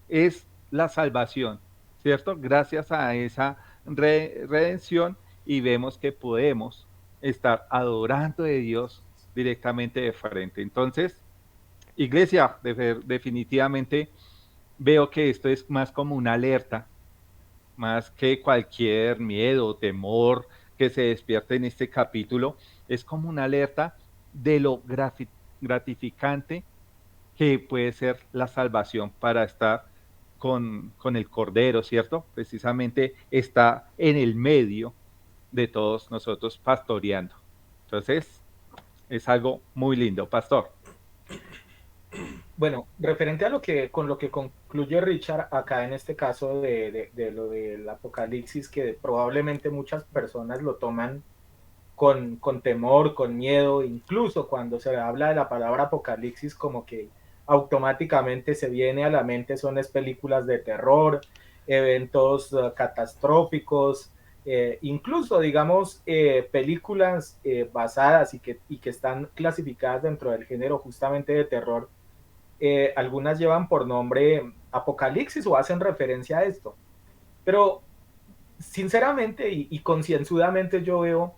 es la salvación, ¿cierto? Gracias a esa redención y vemos que podemos estar adorando a Dios directamente de frente. Entonces, iglesia, definitivamente veo que esto es más como una alerta, más que cualquier miedo o temor que se despierte en este capítulo, es como una alerta de lo gratificante que puede ser la salvación para estar con el Cordero, ¿cierto? Precisamente está en el medio de todos nosotros pastoreando. Entonces, es algo muy lindo, pastor. bueno, referente a lo que, con lo que concluye Richard acá en este caso de lo del Apocalipsis, que probablemente muchas personas lo toman con temor, con miedo, incluso cuando se habla de la palabra Apocalipsis, como que automáticamente se viene a la mente son las películas de terror, eventos catastróficos, incluso, digamos, películas basadas y que están clasificadas dentro del género justamente de terror. Algunas llevan por nombre Apocalipsis o hacen referencia a esto. Pero sinceramente y concienzudamente yo veo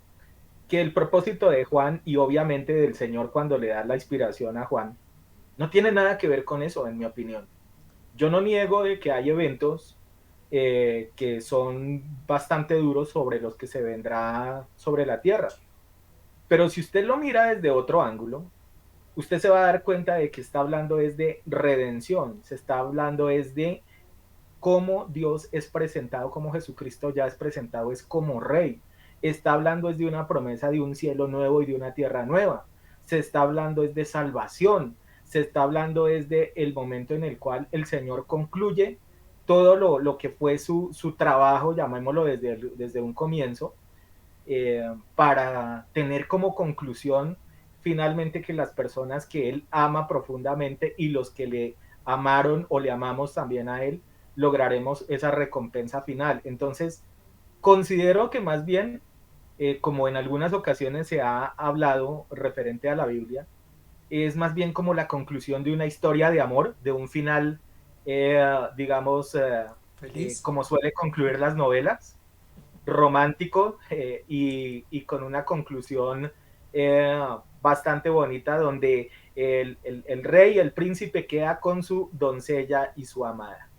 que el propósito de Juan y obviamente del Señor cuando le da la inspiración a Juan no tiene nada que ver con eso, en mi opinión. Yo no niego de que hay eventos que son bastante duros sobre los que se vendrá sobre la tierra. Pero si usted lo mira desde otro ángulo, usted se va a dar cuenta de que está hablando es de redención, se está hablando es de cómo Dios es presentado, cómo Jesucristo ya es presentado, es como rey. Está hablando es de una promesa de un cielo nuevo y de una tierra nueva. Se está hablando es de salvación. se está hablando es de el momento en el cual el Señor concluye todo lo que fue su trabajo, llamémoslo desde un comienzo, para tener como conclusión finalmente que las personas que Él ama profundamente y los que le amaron o le amamos también a Él, lograremos esa recompensa final. Entonces, considero que más bien, como en algunas ocasiones se ha hablado referente a la Biblia, es más bien como la conclusión de una historia de amor, de un final, digamos, Feliz. como suele concluir las novelas, romántico, y con una conclusión bastante bonita donde el rey, el príncipe queda con su doncella y su amada.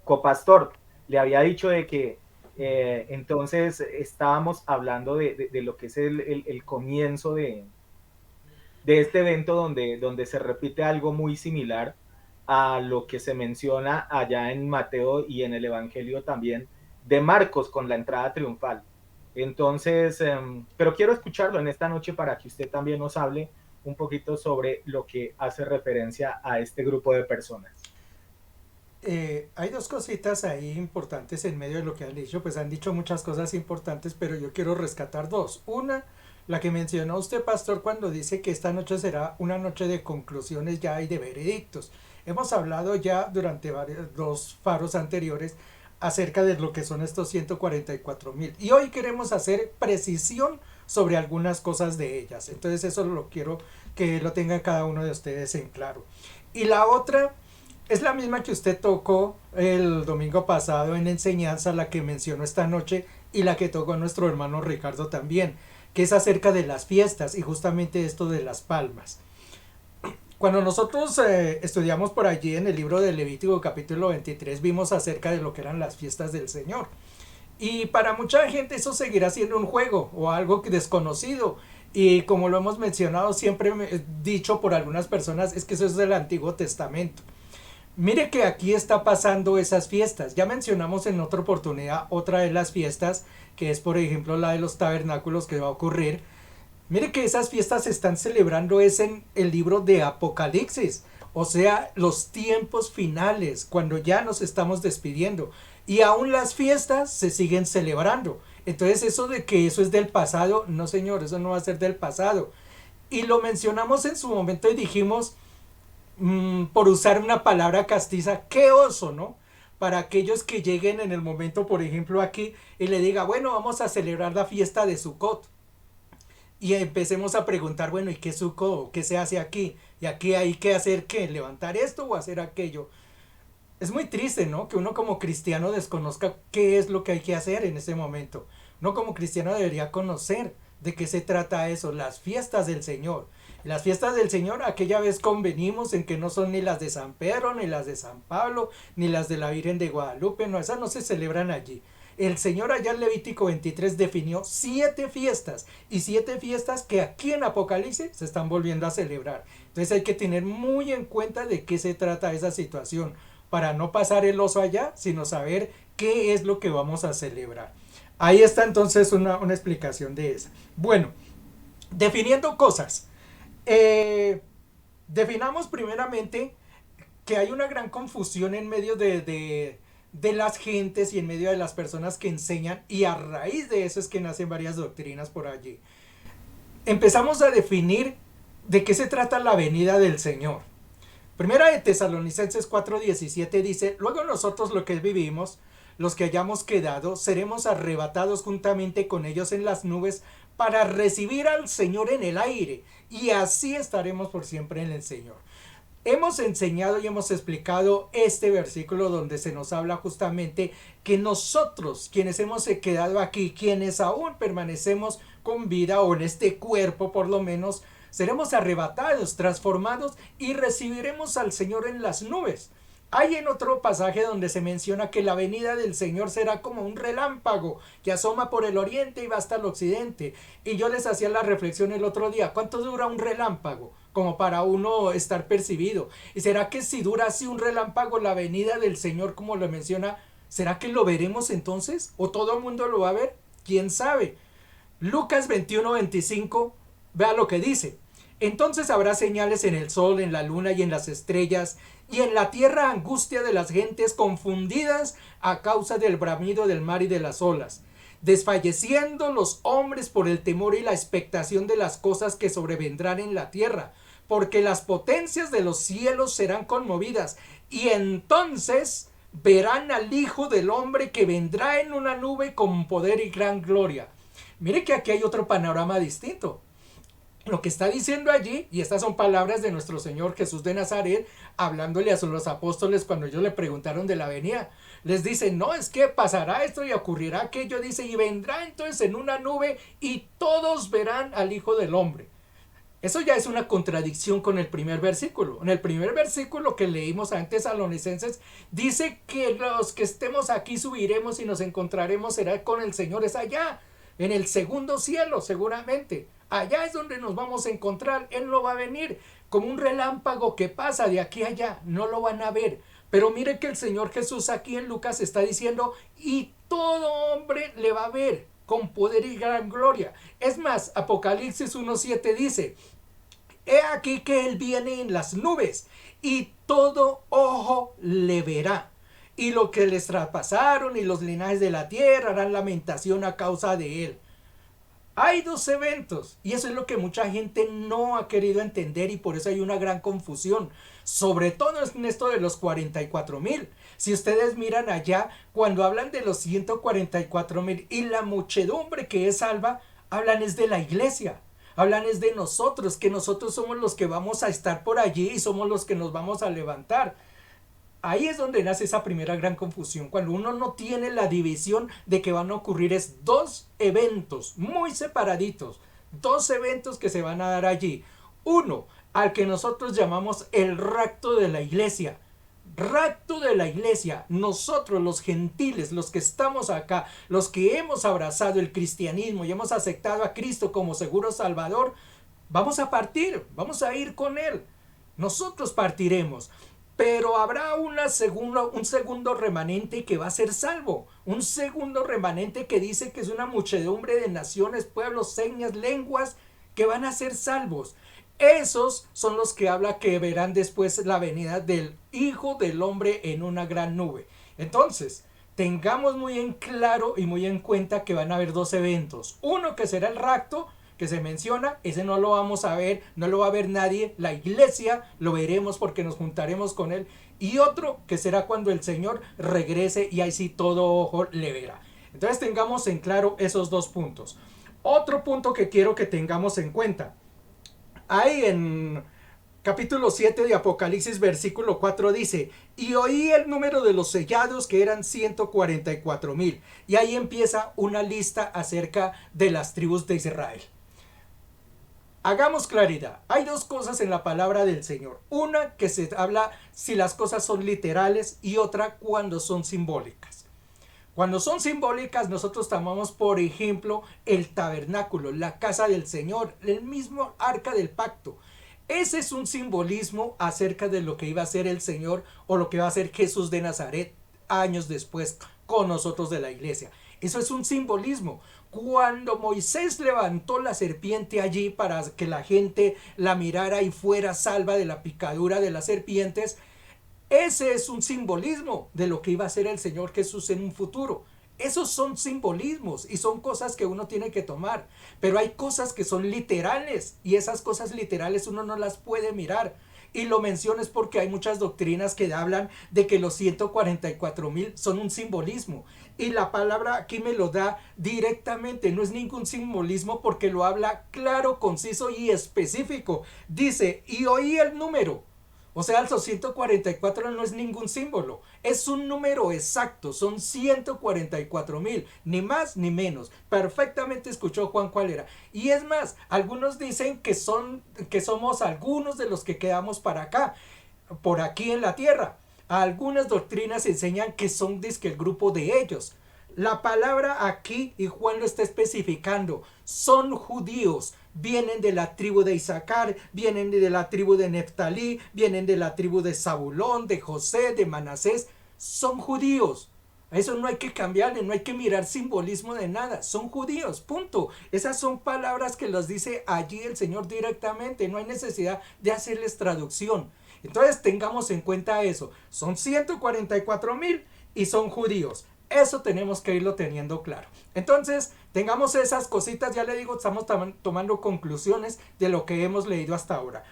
Copastor, le había dicho de que entonces estábamos hablando de lo que es el comienzo de este evento donde se repite algo muy similar a lo que se menciona allá en Mateo y en el Evangelio también de Marcos con la entrada triunfal. Entonces, pero quiero escucharlo en esta noche para que usted también nos hable un poquito sobre lo que hace referencia a este grupo de personas. Hay dos cositas ahí importantes en medio de lo que han dicho, pues han dicho muchas cosas importantes, pero yo quiero rescatar dos. Una, la que mencionó usted, pastor, cuando dice que esta noche será una noche de conclusiones ya y de veredictos. Hemos hablado ya durante dos faros anteriores acerca de lo que son estos 144,000 y hoy queremos hacer precisión sobre algunas cosas de ellas. Entonces eso lo quiero que lo tenga cada uno de ustedes en claro. Y la otra es la misma que usted tocó el domingo pasado en enseñanza, la que mencionó esta noche y la que tocó nuestro hermano Ricardo también, que es acerca de las fiestas y justamente esto de las palmas. Cuando nosotros estudiamos por allí en el libro de Levítico capítulo 23 vimos acerca de lo que eran las fiestas del Señor. Y para mucha gente eso seguirá siendo un juego o algo desconocido. Y como lo hemos mencionado, siempre dicho por algunas personas, es que eso es del Antiguo Testamento. Mire que aquí está pasando esas fiestas. Ya mencionamos en otra oportunidad otra de las fiestas, que es por ejemplo la de los tabernáculos que va a ocurrir. Mire que esas fiestas se están celebrando es en el libro de Apocalipsis, o sea, los tiempos finales, cuando ya nos estamos despidiendo. Y aún las fiestas se siguen celebrando. Entonces eso de que eso es del pasado, no señor, eso no va a ser del pasado. Y lo mencionamos en su momento y dijimos, por usar una palabra castiza, qué oso, ¿no? Para aquellos que lleguen en el momento, por ejemplo, aquí y le diga, bueno, vamos a celebrar la fiesta de Sukkot. Y empecemos a preguntar, bueno, ¿y qué Sukkot? ¿Qué se hace aquí? ¿Y aquí hay que hacer qué? ¿Levantar esto o hacer aquello? Es muy triste, ¿no? Que uno como cristiano desconozca qué es lo que hay que hacer en ese momento. Uno como cristiano debería conocer de qué se trata eso, las fiestas del Señor. Las fiestas del Señor, aquella vez convenimos en que no son ni las de San Pedro, ni las de San Pablo, ni las de la Virgen de Guadalupe, no, esas no se celebran allí. El Señor allá en Levítico 23 definió 7 fiestas y 7 fiestas que aquí en Apocalipsis se están volviendo a celebrar. Entonces hay que tener muy en cuenta de qué se trata esa situación para no pasar el oso allá, sino saber qué es lo que vamos a celebrar. Ahí está entonces una explicación de esa. Bueno, definiendo cosas. Definamos primeramente que hay una gran confusión en medio de las gentes y en medio de las personas que enseñan, y a raíz de eso es que nacen varias doctrinas por allí. Empezamos a definir de qué se trata la venida del Señor. Primera de Tesalonicenses 4:17 dice, luego nosotros lo que vivimos, los que hayamos quedado, seremos arrebatados juntamente con ellos en las nubes para recibir al Señor en el aire, y así estaremos por siempre en el Señor. Hemos enseñado y hemos explicado este versículo donde se nos habla justamente que nosotros, quienes hemos quedado aquí, quienes aún permanecemos con vida o en este cuerpo por lo menos, seremos arrebatados, transformados y recibiremos al Señor en las nubes. Hay en otro pasaje donde se menciona que la venida del Señor será como un relámpago que asoma por el oriente y va hasta el occidente. Y yo les hacía la reflexión el otro día, ¿cuánto dura un relámpago? Como para uno estar percibido. ¿Y será que si dura así un relámpago la venida del Señor como lo menciona, será que lo veremos entonces? ¿O todo el mundo lo va a ver? ¿Quién sabe? Lucas 21:25, vea lo que dice. Entonces habrá señales en el sol, en la luna y en las estrellas, y en la tierra angustia de las gentes confundidas a causa del bramido del mar y de las olas, desfalleciendo los hombres por el temor y la expectación de las cosas que sobrevendrán en la tierra, porque las potencias de los cielos serán conmovidas, y entonces verán al Hijo del Hombre que vendrá en una nube con poder y gran gloria. Mire que aquí hay otro panorama distinto. Lo que está diciendo allí, y estas son palabras de nuestro Señor Jesús de Nazaret, hablándole a los apóstoles cuando ellos le preguntaron de la venida, les dice, no, es que pasará esto y ocurrirá aquello, dice, y vendrá entonces en una nube y todos verán al Hijo del Hombre. Eso ya es una contradicción con el primer versículo. En el primer versículo que leímos antes, Tesalonicenses, dice que los que estemos aquí subiremos y nos encontraremos será con el Señor, es allá, en el segundo cielo seguramente. Allá es donde nos vamos a encontrar. Él no va a venir como un relámpago que pasa de aquí a allá. No lo van a ver. Pero mire que el Señor Jesús aquí en Lucas está diciendo, y todo hombre le va a ver con poder y gran gloria. Es más, Apocalipsis 1:7 dice, he aquí que Él viene en las nubes y todo ojo le verá. Y lo que les traspasaron y los linajes de la tierra harán lamentación a causa de Él. Hay dos eventos y eso es lo que mucha gente no ha querido entender y por eso hay una gran confusión, sobre todo en esto de los 44,000. Si ustedes miran allá, cuando hablan de los 144,000 y la muchedumbre que es salva, hablan es de la iglesia, hablan es de nosotros, que nosotros somos los que vamos a estar por allí y somos los que nos vamos a levantar. Ahí es donde nace esa primera gran confusión, cuando uno no tiene la división de que van a ocurrir es dos eventos muy separaditos, dos eventos que se van a dar allí. Uno, al que nosotros llamamos el rapto de la iglesia. Rapto de la iglesia, nosotros los gentiles, los que estamos acá, los que hemos abrazado el cristianismo y hemos aceptado a Cristo como seguro salvador, vamos a partir, vamos a ir con Él. Nosotros partiremos. Pero habrá un segundo remanente que va a ser salvo. Un segundo remanente que dice que es una muchedumbre de naciones, pueblos, señas, lenguas que van a ser salvos. Esos son los que habla que verán después la venida del Hijo del Hombre en una gran nube. Entonces, tengamos muy en claro y muy en cuenta que van a haber dos eventos. Uno que será el rapto, que se menciona, ese no lo vamos a ver, no lo va a ver nadie, la iglesia lo veremos porque nos juntaremos con Él, y otro que será cuando el Señor regrese y ahí sí todo ojo le verá. Entonces tengamos en claro esos dos puntos. Otro punto que quiero que tengamos en cuenta, ahí en capítulo 7 de Apocalipsis versículo 4 dice, y oí el número de los sellados que eran 144,000, y ahí empieza una lista acerca de las tribus de Israel. Hagamos claridad, hay dos cosas en la palabra del Señor, una que se habla si las cosas son literales y otra cuando son simbólicas. Cuando son simbólicas nosotros tomamos por ejemplo el tabernáculo, la casa del Señor, el mismo arca del pacto. Ese es un simbolismo acerca de lo que iba a ser el Señor o lo que va a ser Jesús de Nazaret años después con nosotros de la iglesia. Eso es un simbolismo. Cuando Moisés levantó la serpiente allí para que la gente la mirara y fuera salva de la picadura de las serpientes, ese es un simbolismo de lo que iba a ser el Señor Jesús en un futuro. Esos son simbolismos y son cosas que uno tiene que tomar. Pero hay cosas que son literales y esas cosas literales uno no las puede mirar. Y lo menciono es porque hay muchas doctrinas que hablan de que los 144,000 son un simbolismo. Y la palabra aquí me lo da directamente, no es ningún simbolismo porque lo habla claro, conciso y específico. Dice, y oí el número. O sea, el 144 no es ningún símbolo, es un número exacto, son 144,000, ni más ni menos. Perfectamente escuchó Juan cuál era. Y es más, algunos dicen que somos algunos de los que quedamos para acá, por aquí en la tierra. Algunas doctrinas enseñan que son dizque el grupo de ellos. La palabra aquí, y Juan lo está especificando, son judíos, vienen de la tribu de Isaacar, vienen de la tribu de Neftalí, vienen de la tribu de Zabulón, de José, de Manasés, son judíos. A eso no hay que cambiarle, no hay que mirar simbolismo de nada. Son judíos, punto. Esas son palabras que los dice allí el Señor directamente. No hay necesidad de hacerles traducción. Entonces tengamos en cuenta eso. Son 144,000 y son judíos. Eso tenemos que irlo teniendo claro. Entonces, tengamos esas cositas, ya le digo, estamos tomando conclusiones de lo que hemos leído hasta ahora.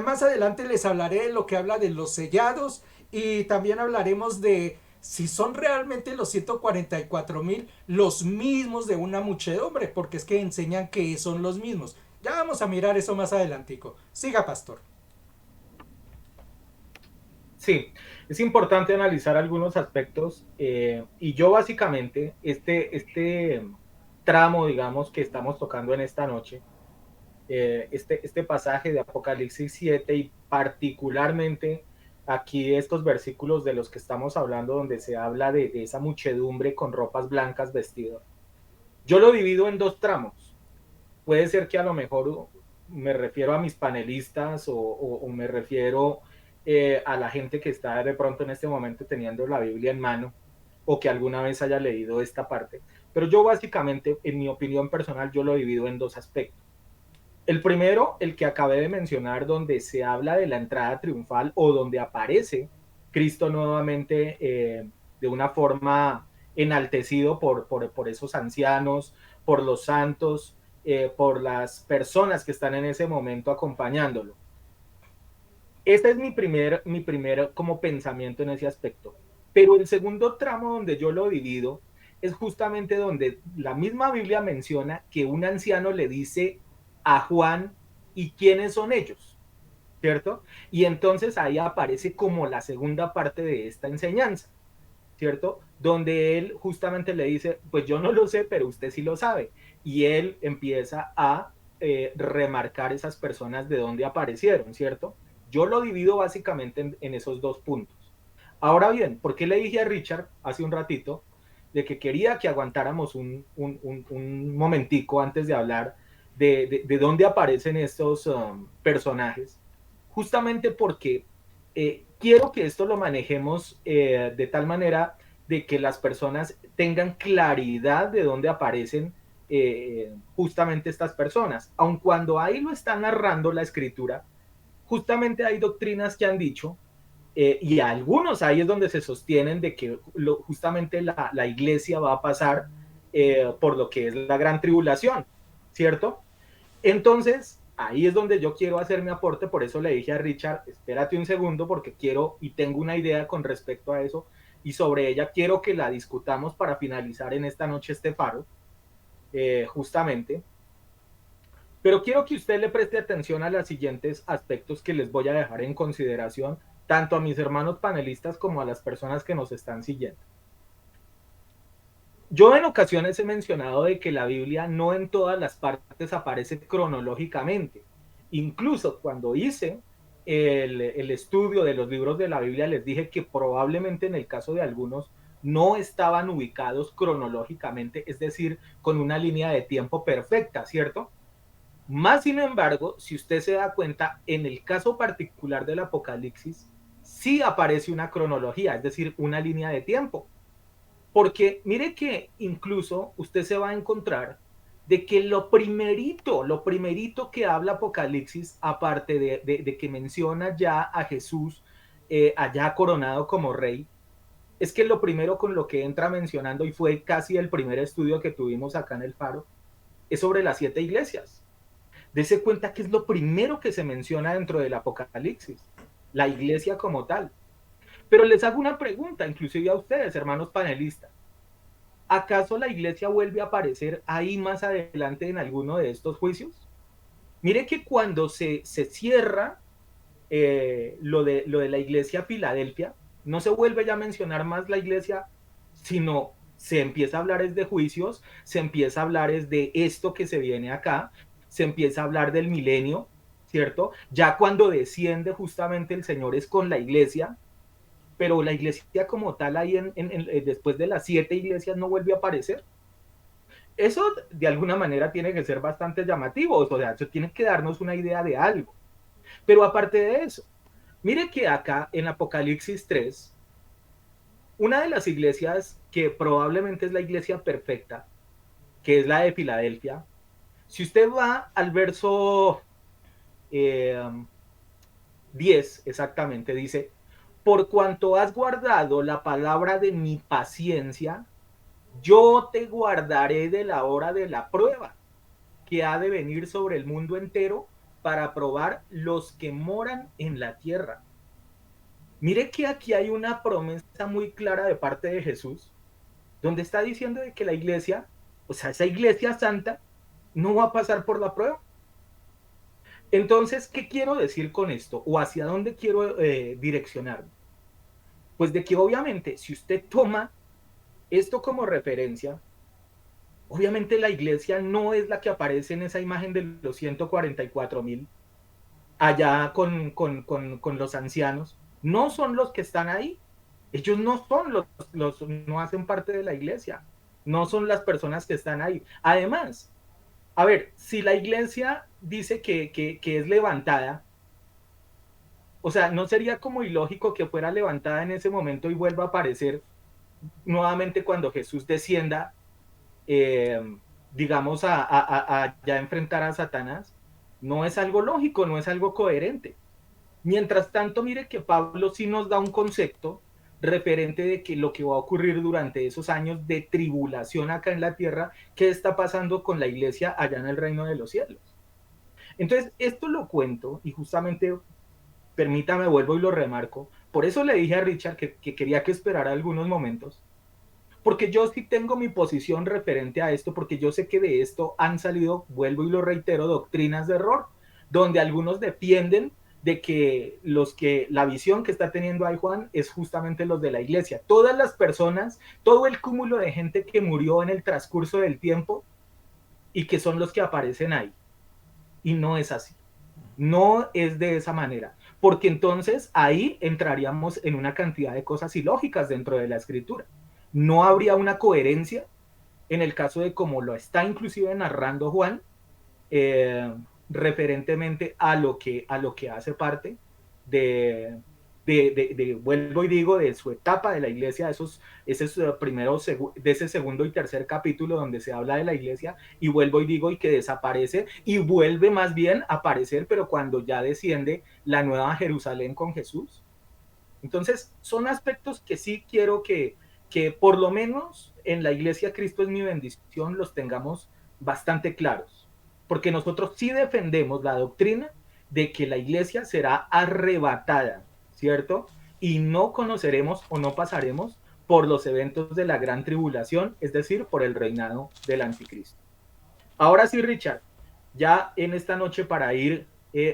Más adelante les hablaré de lo que habla de los sellados y también hablaremos de si son realmente los 144,000 los mismos de una muchedumbre, porque es que enseñan que son los mismos. Ya vamos a mirar eso más adelantico. Siga, pastor. Sí, es importante analizar algunos aspectos y yo básicamente este tramo, digamos, que estamos tocando en esta noche, este pasaje de Apocalipsis 7 y particularmente aquí estos versículos de los que estamos hablando donde se habla de esa muchedumbre con ropas blancas vestidos. Yo lo divido en dos tramos. Puede ser que a lo mejor me refiero a mis panelistas o me refiero a la gente que está de pronto en este momento teniendo la Biblia en mano o que alguna vez haya leído esta parte. Pero yo básicamente, en mi opinión personal, yo lo divido en dos aspectos. El primero, el que acabé de mencionar, donde se habla de la entrada triunfal o donde aparece Cristo nuevamente de una forma enaltecido por esos ancianos, por los santos, por las personas que están en ese momento acompañándolo. Este es mi primer como pensamiento en ese aspecto. Pero el segundo tramo donde yo lo divido es justamente donde la misma Biblia menciona que un anciano le dice a Juan, ¿y quiénes son ellos? ¿Cierto? Y entonces ahí aparece como la segunda parte de esta enseñanza, ¿cierto? Donde él justamente le dice, pues yo no lo sé, pero usted sí lo sabe. Y él empieza a remarcar esas personas de dónde aparecieron, ¿cierto? Yo lo divido básicamente en esos dos puntos. Ahora bien, ¿por qué le dije a Richard hace un ratito de que quería que aguantáramos un momentico antes de hablar de dónde aparecen estos personajes? Justamente porque quiero que esto lo manejemos de tal manera de que las personas tengan claridad de dónde aparecen justamente estas personas. Aun cuando ahí lo está narrando la escritura, justamente hay doctrinas que han dicho, y algunos ahí es donde se sostienen de que justamente la iglesia va a pasar por lo que es la gran tribulación, ¿cierto? Entonces, ahí es donde yo quiero hacer mi aporte, por eso le dije a Richard, espérate un segundo porque quiero y tengo una idea con respecto a eso y sobre ella quiero que la discutamos para finalizar en esta noche este faro, justamente. Pero quiero que usted le preste atención a los siguientes aspectos que les voy a dejar en consideración, tanto a mis hermanos panelistas como a las personas que nos están siguiendo. Yo en ocasiones he mencionado de que la Biblia no en todas las partes aparece cronológicamente. Incluso cuando hice el estudio de los libros de la Biblia, les dije que probablemente en el caso de algunos no estaban ubicados cronológicamente, es decir, con una línea de tiempo perfecta, ¿cierto? Más sin embargo, si usted se da cuenta, en el caso particular del Apocalipsis, sí aparece una cronología, es decir, una línea de tiempo. Porque mire que incluso usted se va a encontrar de que lo primerito que habla Apocalipsis, aparte de que menciona ya a Jesús allá coronado como rey, es que lo primero con lo que entra mencionando, y fue casi el primer estudio que tuvimos acá en el Faro, es sobre las 7 iglesias. Dese cuenta que es lo primero que se menciona dentro del Apocalipsis, la iglesia como tal. Pero les hago una pregunta, inclusive a ustedes, hermanos panelistas. ¿Acaso la iglesia vuelve a aparecer ahí más adelante en alguno de estos juicios? Mire que cuando se cierra lo de la iglesia Filadelfia, no se vuelve ya a mencionar más la iglesia, sino se empieza a hablar es de juicios, se empieza a hablar es de esto que se viene acá, se empieza a hablar del milenio, ¿cierto? Ya cuando desciende justamente el Señor es con la iglesia, pero la iglesia como tal ahí después de las 7 iglesias no vuelve a aparecer. Eso de alguna manera tiene que ser bastante llamativo, o sea, eso tiene que darnos una idea de algo. Pero aparte de eso, mire que acá en Apocalipsis 3, Una de las iglesias que probablemente es la iglesia perfecta, que es la de Filadelfia, si usted va al verso eh, 10 exactamente, dice, por cuanto has guardado la palabra de mi paciencia, yo te guardaré de la hora de la prueba que ha de venir sobre el mundo entero para probar los que moran en la tierra. Mire que aquí hay una promesa muy clara de parte de Jesús, donde está diciendo de que la iglesia, o sea, esa iglesia santa, no va a pasar por la prueba. Entonces, ¿qué quiero decir con esto? ¿O hacia dónde quiero direccionarme? Pues de que obviamente, si usted toma esto como referencia, obviamente la iglesia no es la que aparece en esa imagen de los 144,000 allá con los ancianos. No son los que están ahí. Ellos no son no hacen parte de la iglesia. No son las personas que están ahí. Además, a ver, si la iglesia dice que es levantada, o sea, ¿no sería como ilógico que fuera levantada en ese momento y vuelva a aparecer nuevamente cuando Jesús descienda, eh, digamos, a ya enfrentar a Satanás? No es algo lógico, no es algo coherente. Mientras tanto, mire que Pablo sí nos da un concepto referente de que lo que va a ocurrir durante esos años de tribulación acá en la tierra, qué está pasando con la iglesia allá en el reino de los cielos. Entonces, esto lo cuento y justamente, permítame, vuelvo y lo remarco. Por eso le dije a Richard que quería que esperara algunos momentos, porque yo sí tengo mi posición referente a esto, porque yo sé que de esto han salido, vuelvo y lo reitero, doctrinas de error, donde algunos defienden de que la visión que está teniendo ahí Juan es justamente los de la iglesia. Todas las personas, todo el cúmulo de gente que murió en el transcurso del tiempo y que son los que aparecen ahí. Y no es así. No es de esa manera, porque entonces ahí entraríamos en una cantidad de cosas ilógicas dentro de la escritura. No habría una coherencia en el caso de como lo está inclusive narrando Juan, eh, referentemente a lo que hace parte de, vuelvo y digo, de su etapa de la iglesia, de ese segundo y tercer capítulo donde se habla de la iglesia, y vuelvo y digo, y que desaparece, y vuelve más bien a aparecer, pero cuando ya desciende la nueva Jerusalén con Jesús. Entonces, son aspectos que sí quiero que por lo menos en la iglesia Cristo es mi bendición los tengamos bastante claros, porque nosotros sí defendemos la doctrina de que la iglesia será arrebatada, ¿cierto? Y no conoceremos o no pasaremos por los eventos de la gran tribulación, es decir, por el reinado del anticristo. Ahora sí, Richard, ya en esta noche para ir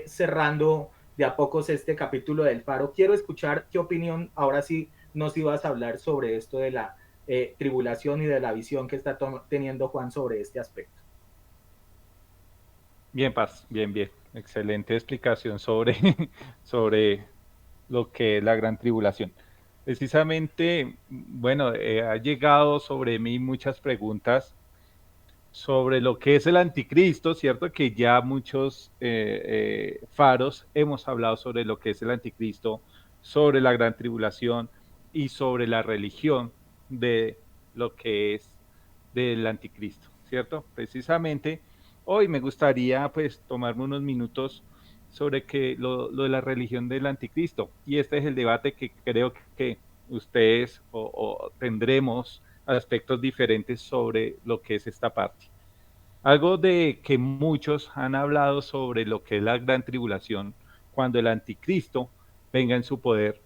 cerrando de a pocos este capítulo del Faro, quiero escuchar qué opinión ahora sí nos ibas a hablar sobre esto de la tribulación y de la visión que está teniendo Juan sobre este aspecto. Bien, Paz, bien, bien. Excelente explicación sobre, sobre lo que es la gran tribulación. Precisamente, bueno, ha llegado sobre mí muchas preguntas sobre lo que es el anticristo, ¿cierto? Que ya muchos faros hemos hablado sobre lo que es el anticristo, sobre la gran tribulación y sobre la religión de lo que es del anticristo, ¿cierto? Precisamente hoy me gustaría pues tomarme unos minutos sobre lo de la religión del anticristo, y este es el debate que creo que ustedes o tendremos aspectos diferentes sobre lo que es esta parte. Algo de que muchos han hablado sobre lo que es la gran tribulación cuando el anticristo venga en su poder.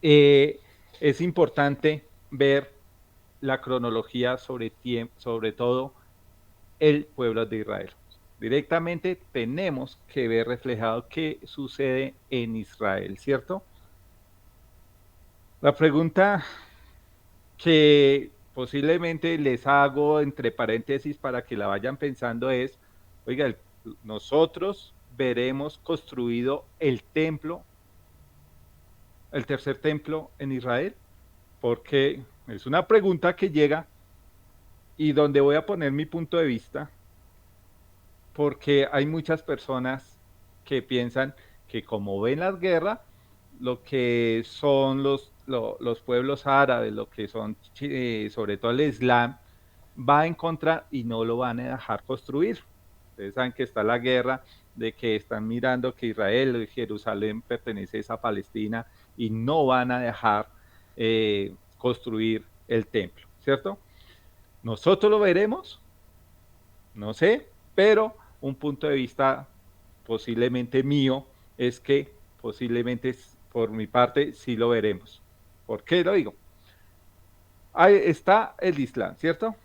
Es importante ver la cronología sobre todo el pueblo de Israel. Directamente tenemos que ver reflejado qué sucede en Israel, ¿cierto? La pregunta que posiblemente les hago entre paréntesis para que la vayan pensando es, oiga, nosotros veremos construido el templo, el tercer templo en Israel, porque es una pregunta que llega y donde voy a poner mi punto de vista, porque hay muchas personas que piensan que como ven las guerras, lo que son los los pueblos árabes, lo que son sobre todo el Islam, va en contra y no lo van a dejar construir. Ustedes saben que está la guerra de que están mirando que Israel y Jerusalén pertenece a Palestina y no van a dejar construir el templo, ¿cierto? Nosotros lo veremos, no sé, pero un punto de vista posiblemente mío es que posiblemente por mi parte sí lo veremos. ¿Por qué lo digo? Ahí está el Islam, ¿cierto?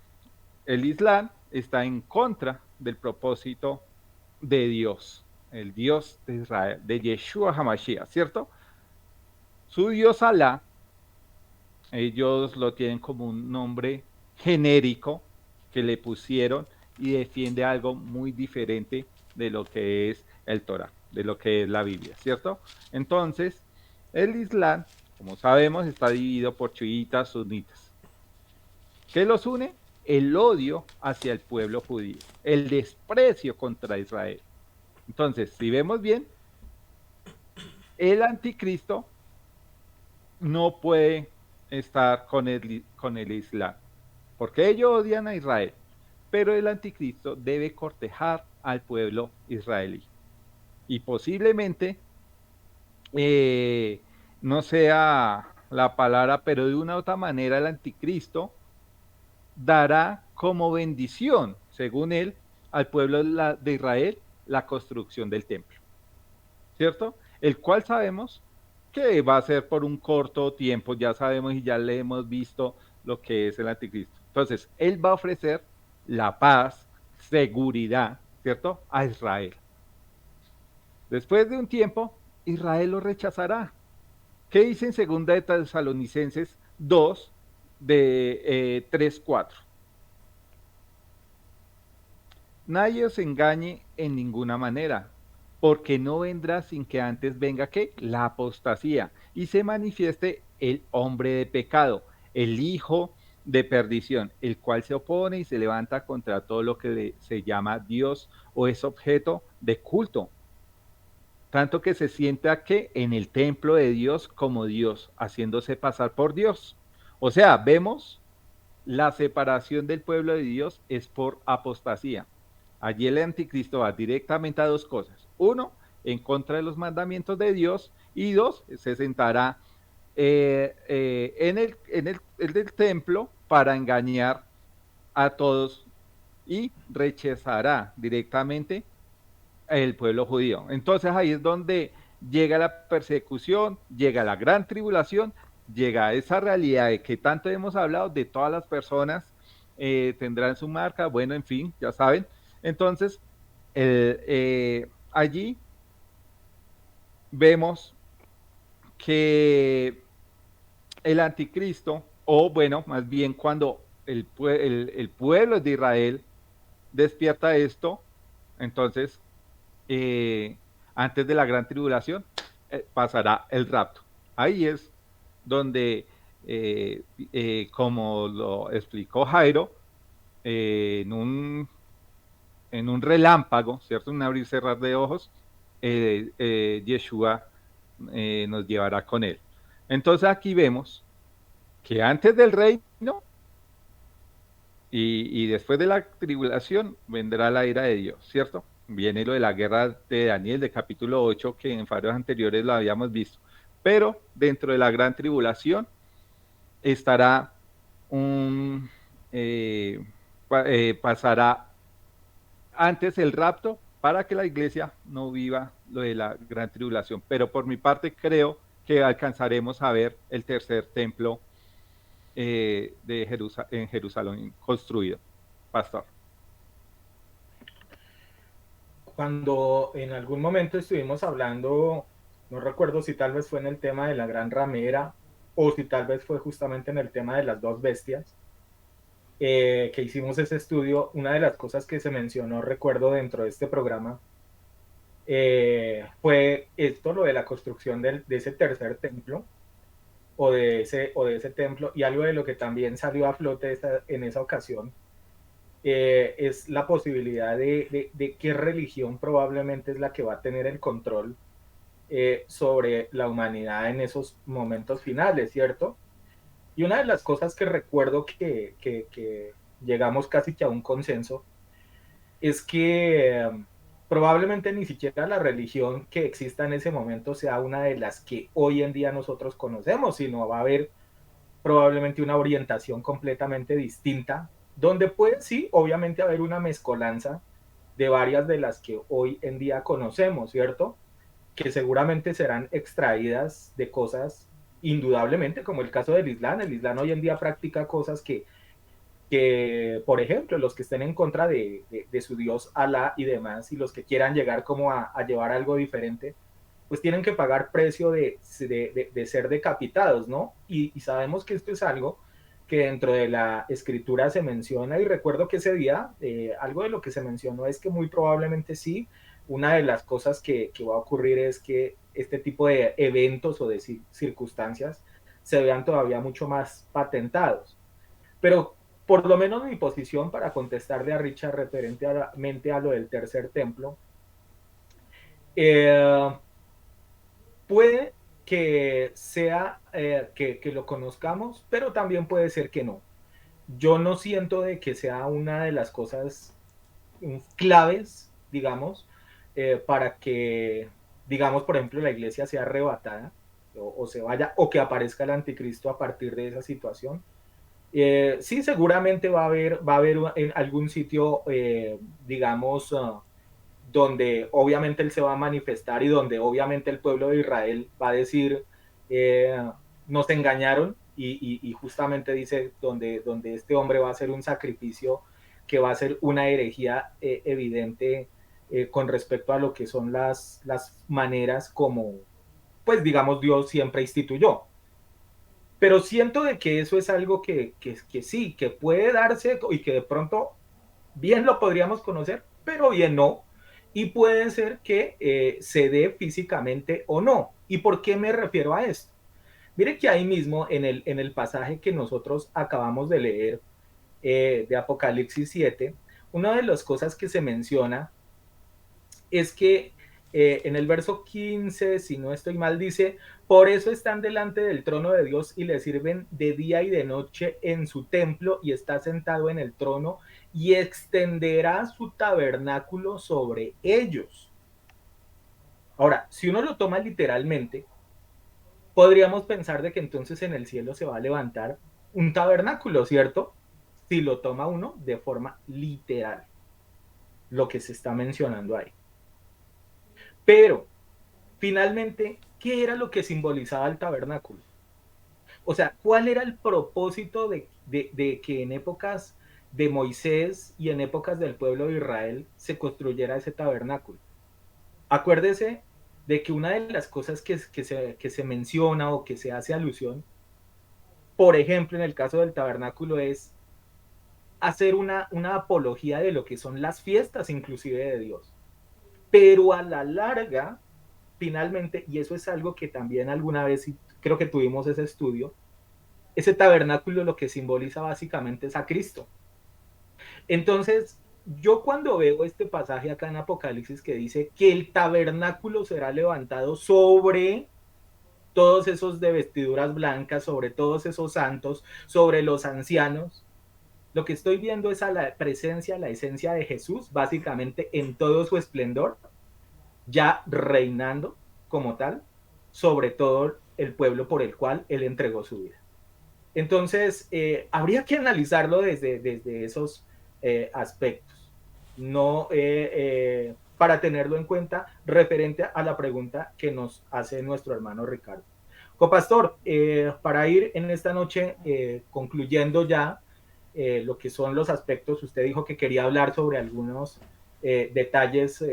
El Islam está en contra del propósito de Dios, el Dios de Israel, de Yeshua HaMashiach, ¿cierto? Su Dios Alá, ellos lo tienen como un nombre genérico que le pusieron y defiende algo muy diferente de lo que es el Torah, de lo que es la Biblia, ¿cierto? Entonces, el Islam, como sabemos, está dividido por chiitas, sunitas. ¿Qué los une? El odio hacia el pueblo judío, el desprecio contra Israel. Entonces, si vemos bien, el anticristo no puede estar con el Islam, porque ellos odian a Israel, pero el anticristo debe cortejar al pueblo israelí. Y posiblemente no sea la palabra, pero de una u otra manera el anticristo dará como bendición, según él, al pueblo de Israel la construcción del templo, ¿cierto? El cual sabemos que va a ser por un corto tiempo, ya sabemos y ya le hemos visto lo que es el anticristo. Entonces, él va a ofrecer la paz, seguridad, ¿cierto? A Israel. Después de un tiempo, Israel lo rechazará. ¿Qué dice en segunda de Tesalonicenses 2, de 3-4? Nadie os engañe en ninguna manera, porque no vendrá sin que antes venga ¿qué? La apostasía y se manifieste el hombre de pecado, el hijo de perdición, el cual se opone y se levanta contra todo lo que se llama Dios o es objeto de culto, tanto que se sienta que en el templo de Dios como Dios, haciéndose pasar por Dios. O sea, vemos la separación del pueblo de Dios es por apostasía. Allí el anticristo va directamente a dos cosas. Uno, en contra de los mandamientos de Dios. Y dos, se sentará en el templo para engañar a todos y rechazará directamente el pueblo judío. Entonces ahí es donde llega la persecución, llega la gran tribulación, llega esa realidad de que tanto hemos hablado de todas las personas tendrán su marca, bueno, en fin, ya saben. Entonces, allí vemos que el anticristo, o bueno, más bien cuando el pueblo de Israel despierta esto, entonces antes de la gran tribulación, pasará el rapto. Ahí es donde, como lo explicó Jairo, en un relámpago, ¿cierto? Un abrir y cerrar de ojos, Yeshua nos llevará con él. Entonces aquí vemos que antes del reino y después de la tribulación vendrá la ira de Dios, ¿cierto? Viene lo de la guerra de Daniel, de capítulo 8, que en faros anteriores lo habíamos visto. Pero dentro de la gran tribulación estará pasará antes el rapto para que la iglesia no viva lo de la gran tribulación. Pero por mi parte creo que alcanzaremos a ver el tercer templo en Jerusalén construido. Pastor. Cuando en algún momento estuvimos hablando, no recuerdo si tal vez fue en el tema de la gran ramera o si tal vez fue justamente en el tema de las dos bestias, que hicimos ese estudio, una de las cosas que se mencionó, recuerdo, dentro de este programa, fue esto, lo de la construcción de ese tercer templo o de ese templo, y algo de lo que también salió a flote en esa ocasión es la posibilidad de qué religión probablemente es la que va a tener el control sobre la humanidad en esos momentos finales, ¿cierto? Y una de las cosas que recuerdo que llegamos casi que a un consenso es que probablemente ni siquiera la religión que exista en ese momento sea una de las que hoy en día nosotros conocemos, sino va a haber probablemente una orientación completamente distinta, donde puede sí, obviamente haber una mezcolanza de varias de las que hoy en día conocemos, ¿cierto? Que seguramente serán extraídas de cosas indudablemente, como el caso del Islam. El Islam hoy en día practica cosas por ejemplo, los que estén en contra de su Dios Alá y demás, y los que quieran llegar como a llevar algo diferente, pues tienen que pagar precio de ser decapitados, ¿no? Y sabemos que esto es algo que dentro de la escritura se menciona, y recuerdo que ese día algo de lo que se mencionó es que muy probablemente sí, una de las cosas que va a ocurrir es que este tipo de eventos o de circunstancias se vean todavía mucho más patentados. Pero por lo menos mi posición para contestarle a Richard referentemente a lo del tercer templo, eh, puede que sea que lo conozcamos, pero también puede ser que no. Yo no siento de que sea una de las cosas claves, digamos, para que, digamos, por ejemplo, la iglesia sea arrebatada o se vaya o que aparezca el anticristo a partir de esa situación. Sí, seguramente va a haber en algún sitio, digamos, donde obviamente él se va a manifestar y donde obviamente el pueblo de Israel va a decir, eh, nos engañaron y justamente dice donde este hombre va a hacer un sacrificio que va a ser una herejía evidente con respecto a lo que son las maneras como, pues digamos, Dios siempre instituyó. Pero siento de que eso es algo que sí, que puede darse y que de pronto bien lo podríamos conocer, pero bien no. Y puede ser que se dé físicamente o no. ¿Y por qué me refiero a esto? Mire que ahí mismo en el pasaje que nosotros acabamos de leer de Apocalipsis 7, una de las cosas que se menciona es que en el verso 15, si no estoy mal, dice, por eso están delante del trono de Dios y le sirven de día y de noche en su templo y está sentado en el trono y extenderá su tabernáculo sobre ellos. Ahora, si uno lo toma literalmente, podríamos pensar de que entonces en el cielo se va a levantar un tabernáculo, ¿cierto? Si lo toma uno de forma literal, lo que se está mencionando ahí. Pero finalmente, ¿qué era lo que simbolizaba el tabernáculo? O sea, ¿cuál era el propósito de que en épocas de Moisés y en épocas del pueblo de Israel se construyera ese tabernáculo? Acuérdese de que una de las cosas que se menciona o que se hace alusión, por ejemplo, en el caso del tabernáculo, es hacer una apología de lo que son las fiestas inclusive de Dios. Pero a la larga, finalmente, y eso es algo que también alguna vez creo que tuvimos ese estudio, ese tabernáculo lo que simboliza básicamente es a Cristo. Entonces, yo cuando veo este pasaje acá en Apocalipsis que dice que el tabernáculo será levantado sobre todos esos de vestiduras blancas, sobre todos esos santos, sobre los ancianos, lo que estoy viendo es a la presencia, la esencia de Jesús, básicamente en todo su esplendor, ya reinando como tal sobre todo el pueblo por el cual él entregó su vida. Entonces, habría que analizarlo desde esos aspectos, no para tenerlo en cuenta referente a la pregunta que nos hace nuestro hermano Ricardo. Copastor, para ir en esta noche concluyendo ya lo que son los aspectos, usted dijo que quería hablar sobre algunos detalles,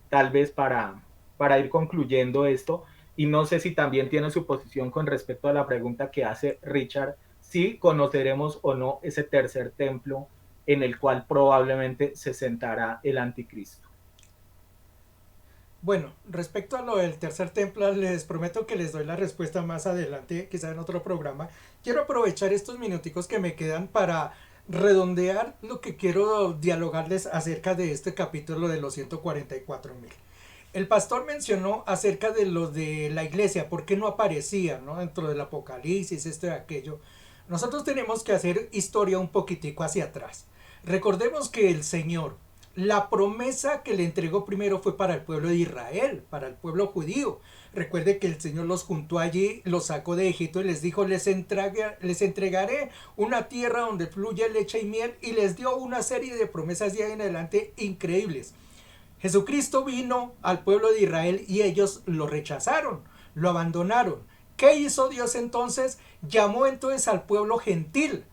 tal vez para ir concluyendo esto, y no sé si también tiene su posición con respecto a la pregunta que hace Richard, si conoceremos o no ese tercer templo en el cual probablemente se sentará el anticristo. Bueno, respecto a lo del tercer templo, les prometo que les doy la respuesta más adelante, quizá en otro programa. Quiero aprovechar estos minuticos que me quedan para redondear lo que quiero dialogarles acerca de este capítulo de los 144.000. El pastor mencionó acerca de lo de la iglesia, por qué no aparecía, ¿no? Dentro del Apocalipsis, esto y aquello. Nosotros tenemos que hacer historia un poquitico hacia atrás. Recordemos que el Señor, la promesa que le entregó primero fue para el pueblo de Israel, para el pueblo judío. Recuerde que el Señor los juntó allí, los sacó de Egipto y les dijo, les entregaré una tierra donde fluye leche y miel, y les dio una serie de promesas de ahí en adelante increíbles. Jesucristo vino al pueblo de Israel y ellos lo rechazaron, lo abandonaron. ¿Qué hizo Dios entonces? Llamó entonces al pueblo gentil.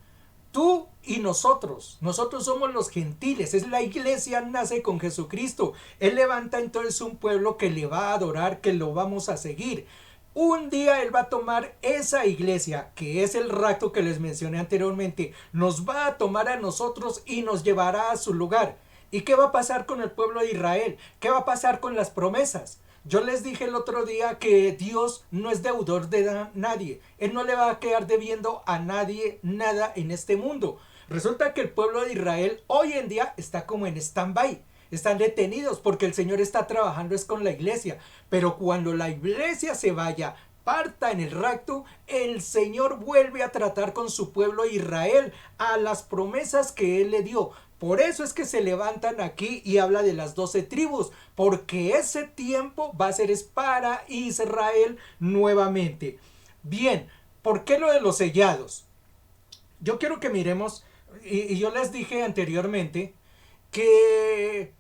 Tú y nosotros somos los gentiles, es la iglesia, nace con Jesucristo. Él levanta entonces un pueblo que le va a adorar, que lo vamos a seguir. Un día Él va a tomar esa iglesia, que es el rapto que les mencioné anteriormente, nos va a tomar a nosotros y nos llevará a su lugar. ¿Y qué va a pasar con el pueblo de Israel? ¿Qué va a pasar con las promesas? Yo les dije el otro día que Dios no es deudor de nadie. Él no le va a quedar debiendo a nadie nada en este mundo. Resulta que el pueblo de Israel hoy en día está como en stand-by. Están detenidos porque el Señor está trabajando es con la iglesia. Pero cuando la iglesia se vaya, parta en el rapto, el Señor vuelve a tratar con su pueblo Israel a las promesas que Él le dio. Por eso es que se levantan aquí y habla de las 12 tribus, porque ese tiempo va a ser es para Israel nuevamente. Bien, ¿por qué lo de los sellados? Yo quiero que miremos, y yo les dije anteriormente, que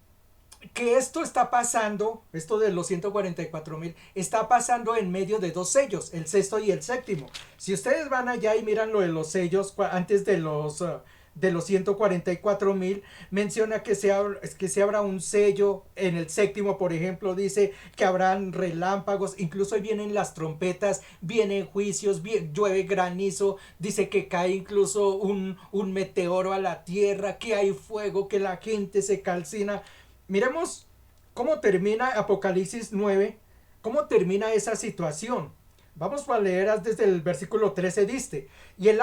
esto está pasando, esto de los 144,000, está pasando en medio de dos sellos, el sexto y el séptimo. Si ustedes van allá y miran lo de los sellos, antes de los 144,000, menciona que se abra un sello en el séptimo, por ejemplo, dice que habrán relámpagos, incluso vienen las trompetas, vienen juicios, llueve granizo, dice que cae incluso un meteoro a la tierra, que hay fuego, que la gente se calcina. Miremos cómo termina Apocalipsis 9, cómo termina esa situación. Vamos a leer desde el versículo 13, dice, y el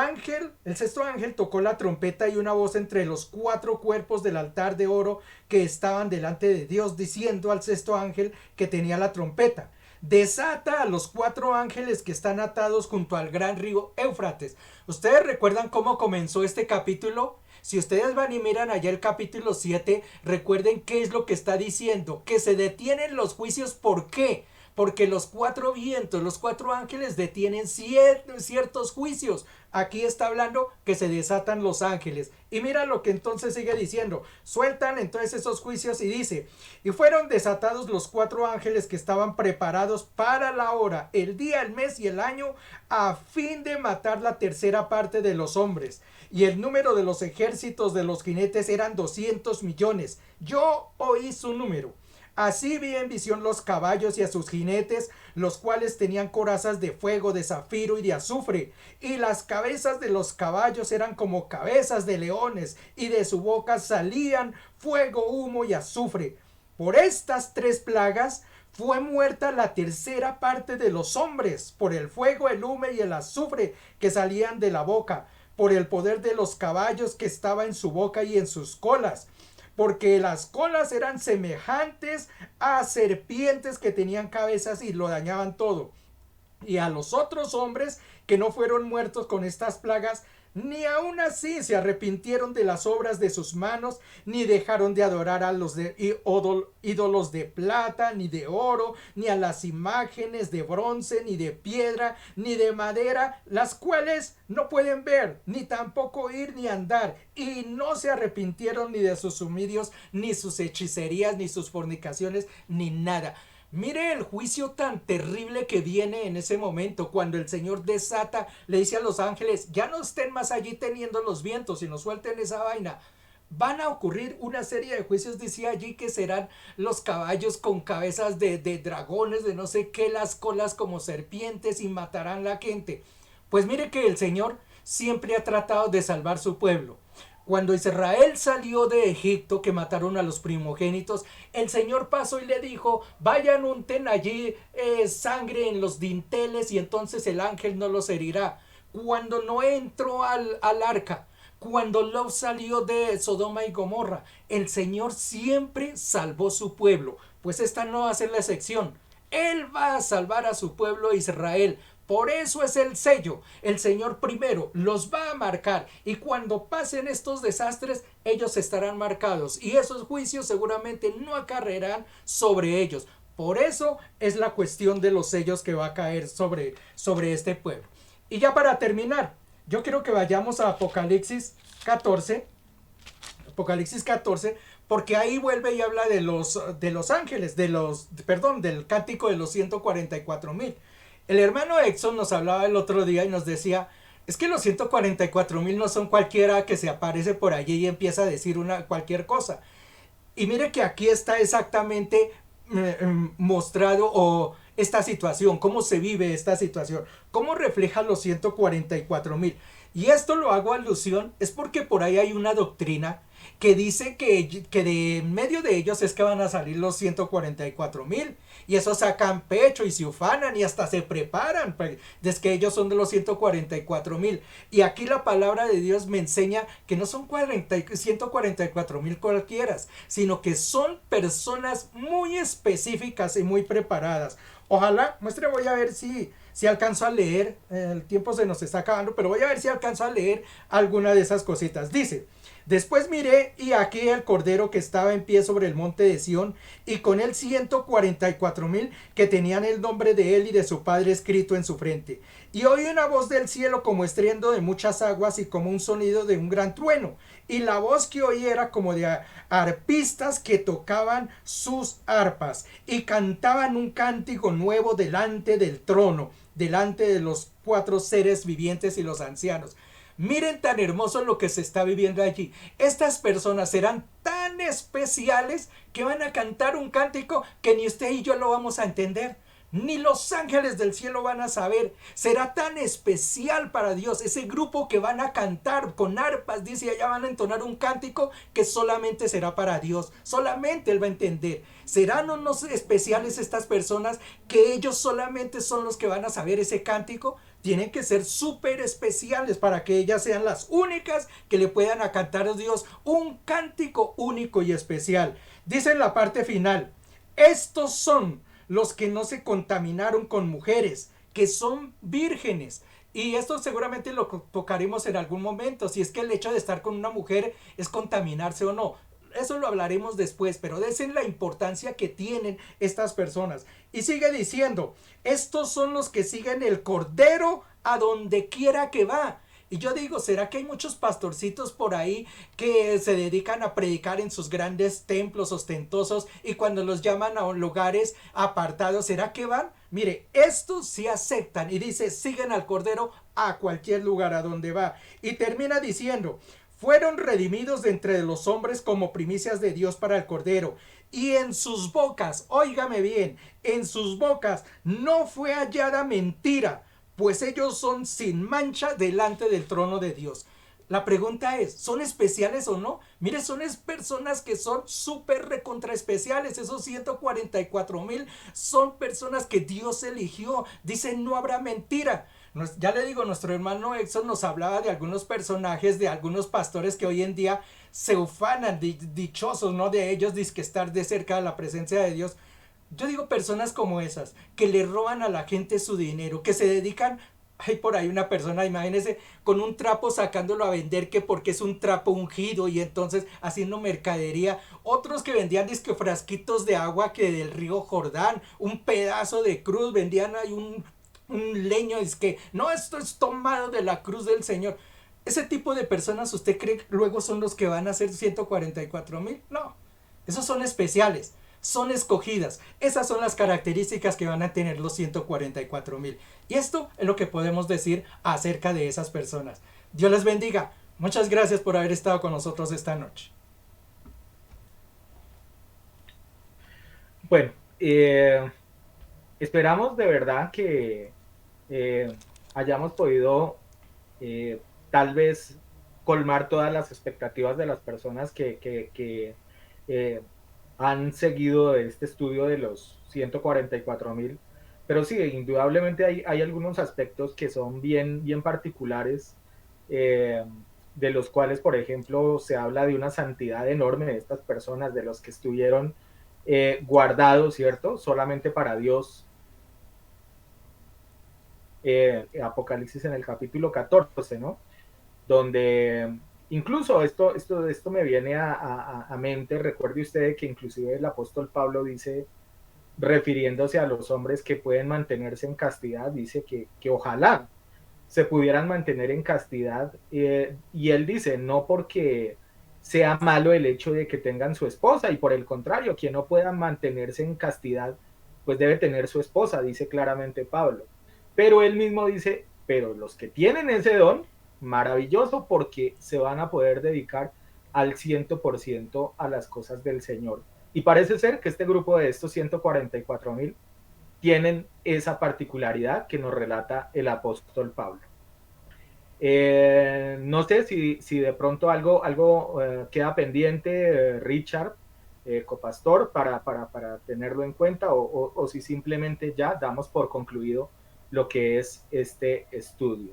sexto ángel tocó la trompeta y una voz entre los 4 cuerpos del altar de oro que estaban delante de Dios, diciendo al sexto ángel que tenía la trompeta, desata a los 4 ángeles que están atados junto al gran río Éufrates. ¿Ustedes recuerdan cómo comenzó este capítulo? Si ustedes van y miran allá el capítulo 7, recuerden qué es lo que está diciendo, que se detienen los juicios. ¿Por qué? Porque los 4 vientos, los 4 ángeles detienen ciertos juicios. Aquí está hablando que se desatan los ángeles. Y mira lo que entonces sigue diciendo. Sueltan entonces esos juicios y dice, y fueron desatados los 4 ángeles que estaban preparados para la hora, el día, el mes y el año, a fin de matar la tercera parte de los hombres. Y el número de los ejércitos de los jinetes eran 200 millones. Yo oí su número. Así vi en visión los caballos y a sus jinetes, los cuales tenían corazas de fuego, de zafiro y de azufre, y las cabezas de los caballos eran como cabezas de leones, y de su boca salían fuego, humo y azufre. Por estas 3 plagas fue muerta la tercera parte de los hombres, por el fuego, el humo y el azufre que salían de la boca, por el poder de los caballos que estaba en su boca y en sus colas, porque las colas eran semejantes a serpientes que tenían cabezas y lo dañaban todo. Y a los otros hombres que no fueron muertos con estas plagas, ni aun así se arrepintieron de las obras de sus manos, ni dejaron de adorar a los ídolos de plata, ni de oro, ni a las imágenes de bronce, ni de piedra, ni de madera, las cuales no pueden ver, ni tampoco oír, ni andar, y no se arrepintieron ni de sus homicidios, ni sus hechicerías, ni sus fornicaciones, ni nada. Mire el juicio tan terrible que viene en ese momento, cuando el Señor desata, le dice a los ángeles, ya no estén más allí teniendo los vientos, sino suelten esa vaina. Van a ocurrir una serie de juicios, dice allí, que serán los caballos con cabezas de dragones, de no sé qué, las colas como serpientes, y matarán la gente. Pues mire que el Señor siempre ha tratado de salvar su pueblo. Cuando Israel salió de Egipto, que mataron a los primogénitos, el Señor pasó y le dijo, vayan, unten allí sangre en los dinteles y entonces el ángel no los herirá. Cuando Noé entró al arca, Cuando Lot salió de Sodoma y Gomorra, el Señor siempre salvó su pueblo, pues esta no va a ser la excepción. Él va a salvar a su pueblo Israel. Por eso es el sello. El Señor primero los va a marcar y cuando pasen estos desastres, ellos estarán marcados y esos juicios seguramente no acarrearán sobre ellos. Por eso es la cuestión de los sellos que va a caer sobre este pueblo. Y ya para terminar, yo quiero que vayamos a Apocalipsis 14. Apocalipsis 14, porque ahí vuelve y habla de los ángeles, del cántico de los 144,000. El hermano Exxon nos hablaba el otro día y nos decía, es que los 144,000 no son cualquiera que se aparece por allí y empieza a decir cualquier cosa. Y mire que aquí está exactamente mostrado o esta situación, cómo se vive esta situación, cómo refleja los 144,000. Y esto lo hago alusión, es porque por ahí hay una doctrina que dice que de en medio de ellos es que van a salir los 144,000 y eso sacan pecho y se ufanan y hasta se preparan desde que ellos son de los 144,000. Y aquí la palabra de Dios me enseña que no son 144,000 cualquiera, sino que son personas muy específicas y muy preparadas. Ojalá, muestre, voy a ver si alcanzo a leer, el tiempo se nos está acabando, pero voy a ver si alcanzo a leer alguna de esas cositas. Dice, después miré y aquí el cordero que estaba en pie sobre el monte de Sión y con él 144,000 que tenían el nombre de él y de su padre escrito en su frente. Y oí una voz del cielo como estruendo de muchas aguas y como un sonido de un gran trueno. Y la voz que oí era como de arpistas que tocaban sus arpas y cantaban un cántico nuevo delante del trono, delante de los 4 seres vivientes y los ancianos. Miren tan hermoso lo que se está viviendo allí. Estas personas serán tan especiales que van a cantar un cántico que ni usted y yo lo vamos a entender. Ni los ángeles del cielo van a saber. Será tan especial para Dios. Ese grupo que van a cantar con arpas, dice, allá van a entonar un cántico que solamente será para Dios. Solamente Él va a entender. ¿Serán unos especiales estas personas que ellos solamente son los que van a saber ese cántico? Tienen que ser súper especiales para que ellas sean las únicas que le puedan a cantar a Dios un cántico único y especial. Dice en la parte final, estos son los que no se contaminaron con mujeres, que son vírgenes. Y esto seguramente lo tocaremos en algún momento, si es que el hecho de estar con una mujer es contaminarse o no. Eso lo hablaremos después, pero desen la importancia que tienen estas personas. Y sigue diciendo, estos son los que siguen el Cordero a donde quiera que va. Y yo digo, ¿será que hay muchos pastorcitos por ahí que se dedican a predicar en sus grandes templos ostentosos y cuando los llaman a lugares apartados, ¿será que van? Mire, estos sí aceptan y dice, siguen al Cordero a cualquier lugar a donde va. Y termina diciendo, fueron redimidos de entre los hombres como primicias de Dios para el Cordero. Y en sus bocas, óigame bien, en sus bocas no fue hallada mentira, pues ellos son sin mancha delante del trono de Dios. La pregunta es, ¿son especiales o no? Mire, son personas que son súper recontra especiales. Esos 144,000 son personas que Dios eligió. Dicen, no habrá mentira. Ya le digo, nuestro hermano Exxon nos hablaba de algunos personajes, de algunos pastores que hoy en día se ufanan, dichosos, ¿no? De ellos, dizque estar de cerca de la presencia de Dios. Yo digo personas como esas, que le roban a la gente su dinero, que se dedican, hay por ahí una persona, imagínense, con un trapo sacándolo a vender, que porque es un trapo ungido y entonces haciendo mercadería. Otros que vendían disque frasquitos de agua que del río Jordán, un pedazo de cruz, vendían ahí un leño, es que no, esto es tomado de la cruz del Señor. Ese tipo de personas, ¿usted cree que luego son los que van a ser 144,000? No, esos son especiales, son escogidas. Esas son las características que van a tener los 144,000. Y esto es lo que podemos decir acerca de esas personas. Dios les bendiga. Muchas gracias por haber estado con nosotros esta noche. Bueno, esperamos de verdad que hayamos podido tal vez colmar todas las expectativas de las personas que han seguido este estudio de los 144,000. Pero sí, indudablemente hay algunos aspectos que son bien particulares. de los cuales, por ejemplo, se habla de una santidad enorme de estas personas, de los que estuvieron guardados, ¿cierto? Solamente para Dios. Apocalipsis en el capítulo 14, ¿no? Donde incluso esto me viene a mente, recuerde usted que inclusive el apóstol Pablo dice, refiriéndose a los hombres que pueden mantenerse en castidad, dice que ojalá se pudieran mantener en castidad, y él dice, no porque sea malo el hecho de que tengan su esposa, y por el contrario, quien no pueda mantenerse en castidad, pues debe tener su esposa, dice claramente Pablo. Pero él mismo dice, pero los que tienen ese don, maravilloso, porque se van a poder dedicar al 100% a las cosas del Señor. Y parece ser que este grupo de estos 144,000 tienen esa particularidad que nos relata el apóstol Pablo. No sé si de pronto algo queda pendiente, Richard, copastor, para tenerlo en cuenta, o si simplemente ya damos por concluido lo que es este estudio.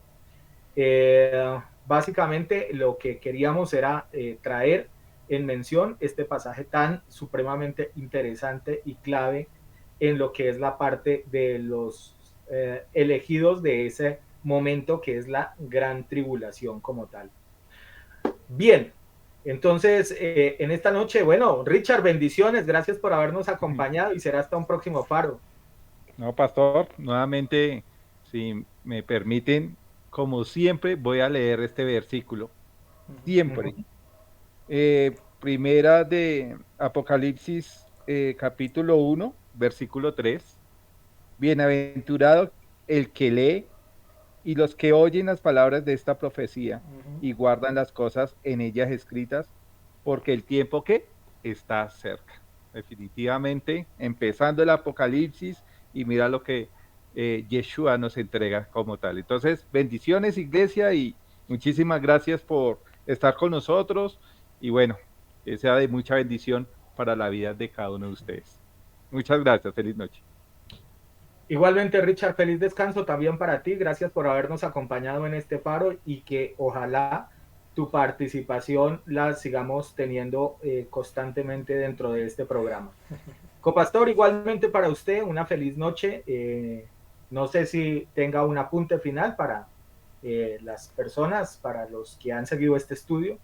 Básicamente lo que queríamos era traer en mención este pasaje tan supremamente interesante y clave en lo que es la parte de los elegidos de ese momento que es la gran tribulación como tal. Bien, entonces en esta noche, bueno, Richard, bendiciones, gracias por habernos acompañado y será hasta un próximo faro. No, pastor, nuevamente, si me permiten, como siempre, voy a leer este versículo. Siempre. Primera de Apocalipsis, capítulo 1, versículo 3. Bienaventurado el que lee y los que oyen las palabras de esta profecía y guardan las cosas en ellas escritas, porque el tiempo que está cerca. Definitivamente, empezando el Apocalipsis, y mira lo que Yeshua nos entrega como tal. Entonces, bendiciones, iglesia, y muchísimas gracias por estar con nosotros, y bueno, que sea de mucha bendición para la vida de cada uno de ustedes. Muchas gracias, feliz noche. Igualmente, Richard, feliz descanso también para ti. Gracias por habernos acompañado en este paro y que ojalá tu participación la sigamos teniendo constantemente dentro de este programa. Copastor, igualmente para usted, una feliz noche. No sé si tenga un apunte final para las personas, para los que han seguido este estudio.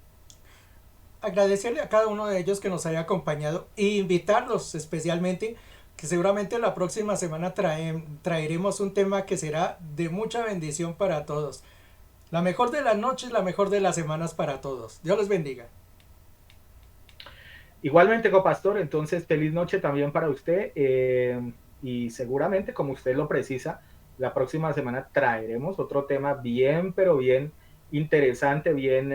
Agradecerle a cada uno de ellos que nos haya acompañado e invitarlos especialmente que seguramente la próxima semana traeremos un tema que será de mucha bendición para todos. La mejor de las noches, la mejor de las semanas para todos. Dios les bendiga. Igualmente, copastor, entonces feliz noche también para usted, y seguramente, como usted lo precisa, la próxima semana traeremos otro tema bien, pero bien interesante, bien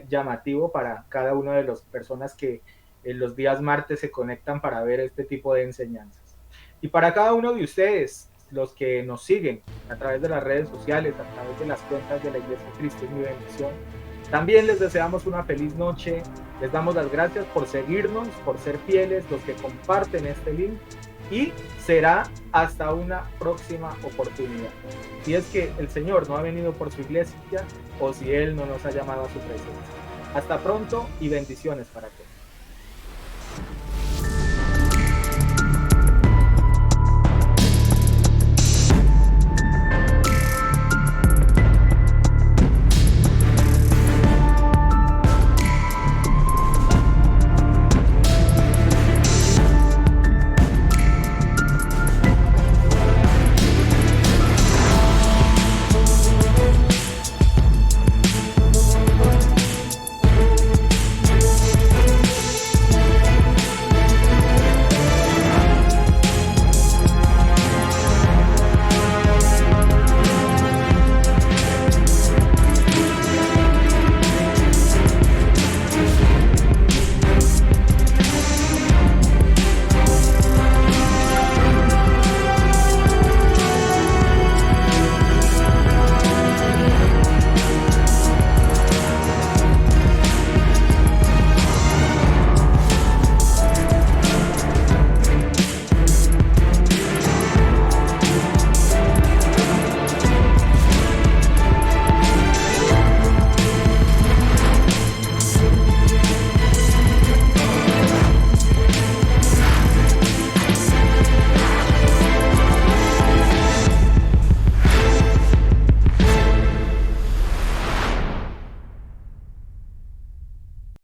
llamativo para cada una de las personas que en los días martes se conectan para ver este tipo de enseñanzas. Y para cada uno de ustedes, los que nos siguen a través de las redes sociales, a través de las cuentas de la Iglesia Cristo y mi bendición, también les deseamos una feliz noche. Les damos las gracias por seguirnos, por ser fieles, los que comparten este link, y será hasta una próxima oportunidad. Si es que el Señor no ha venido por su iglesia o si Él no nos ha llamado a su presencia. Hasta pronto y bendiciones para todos.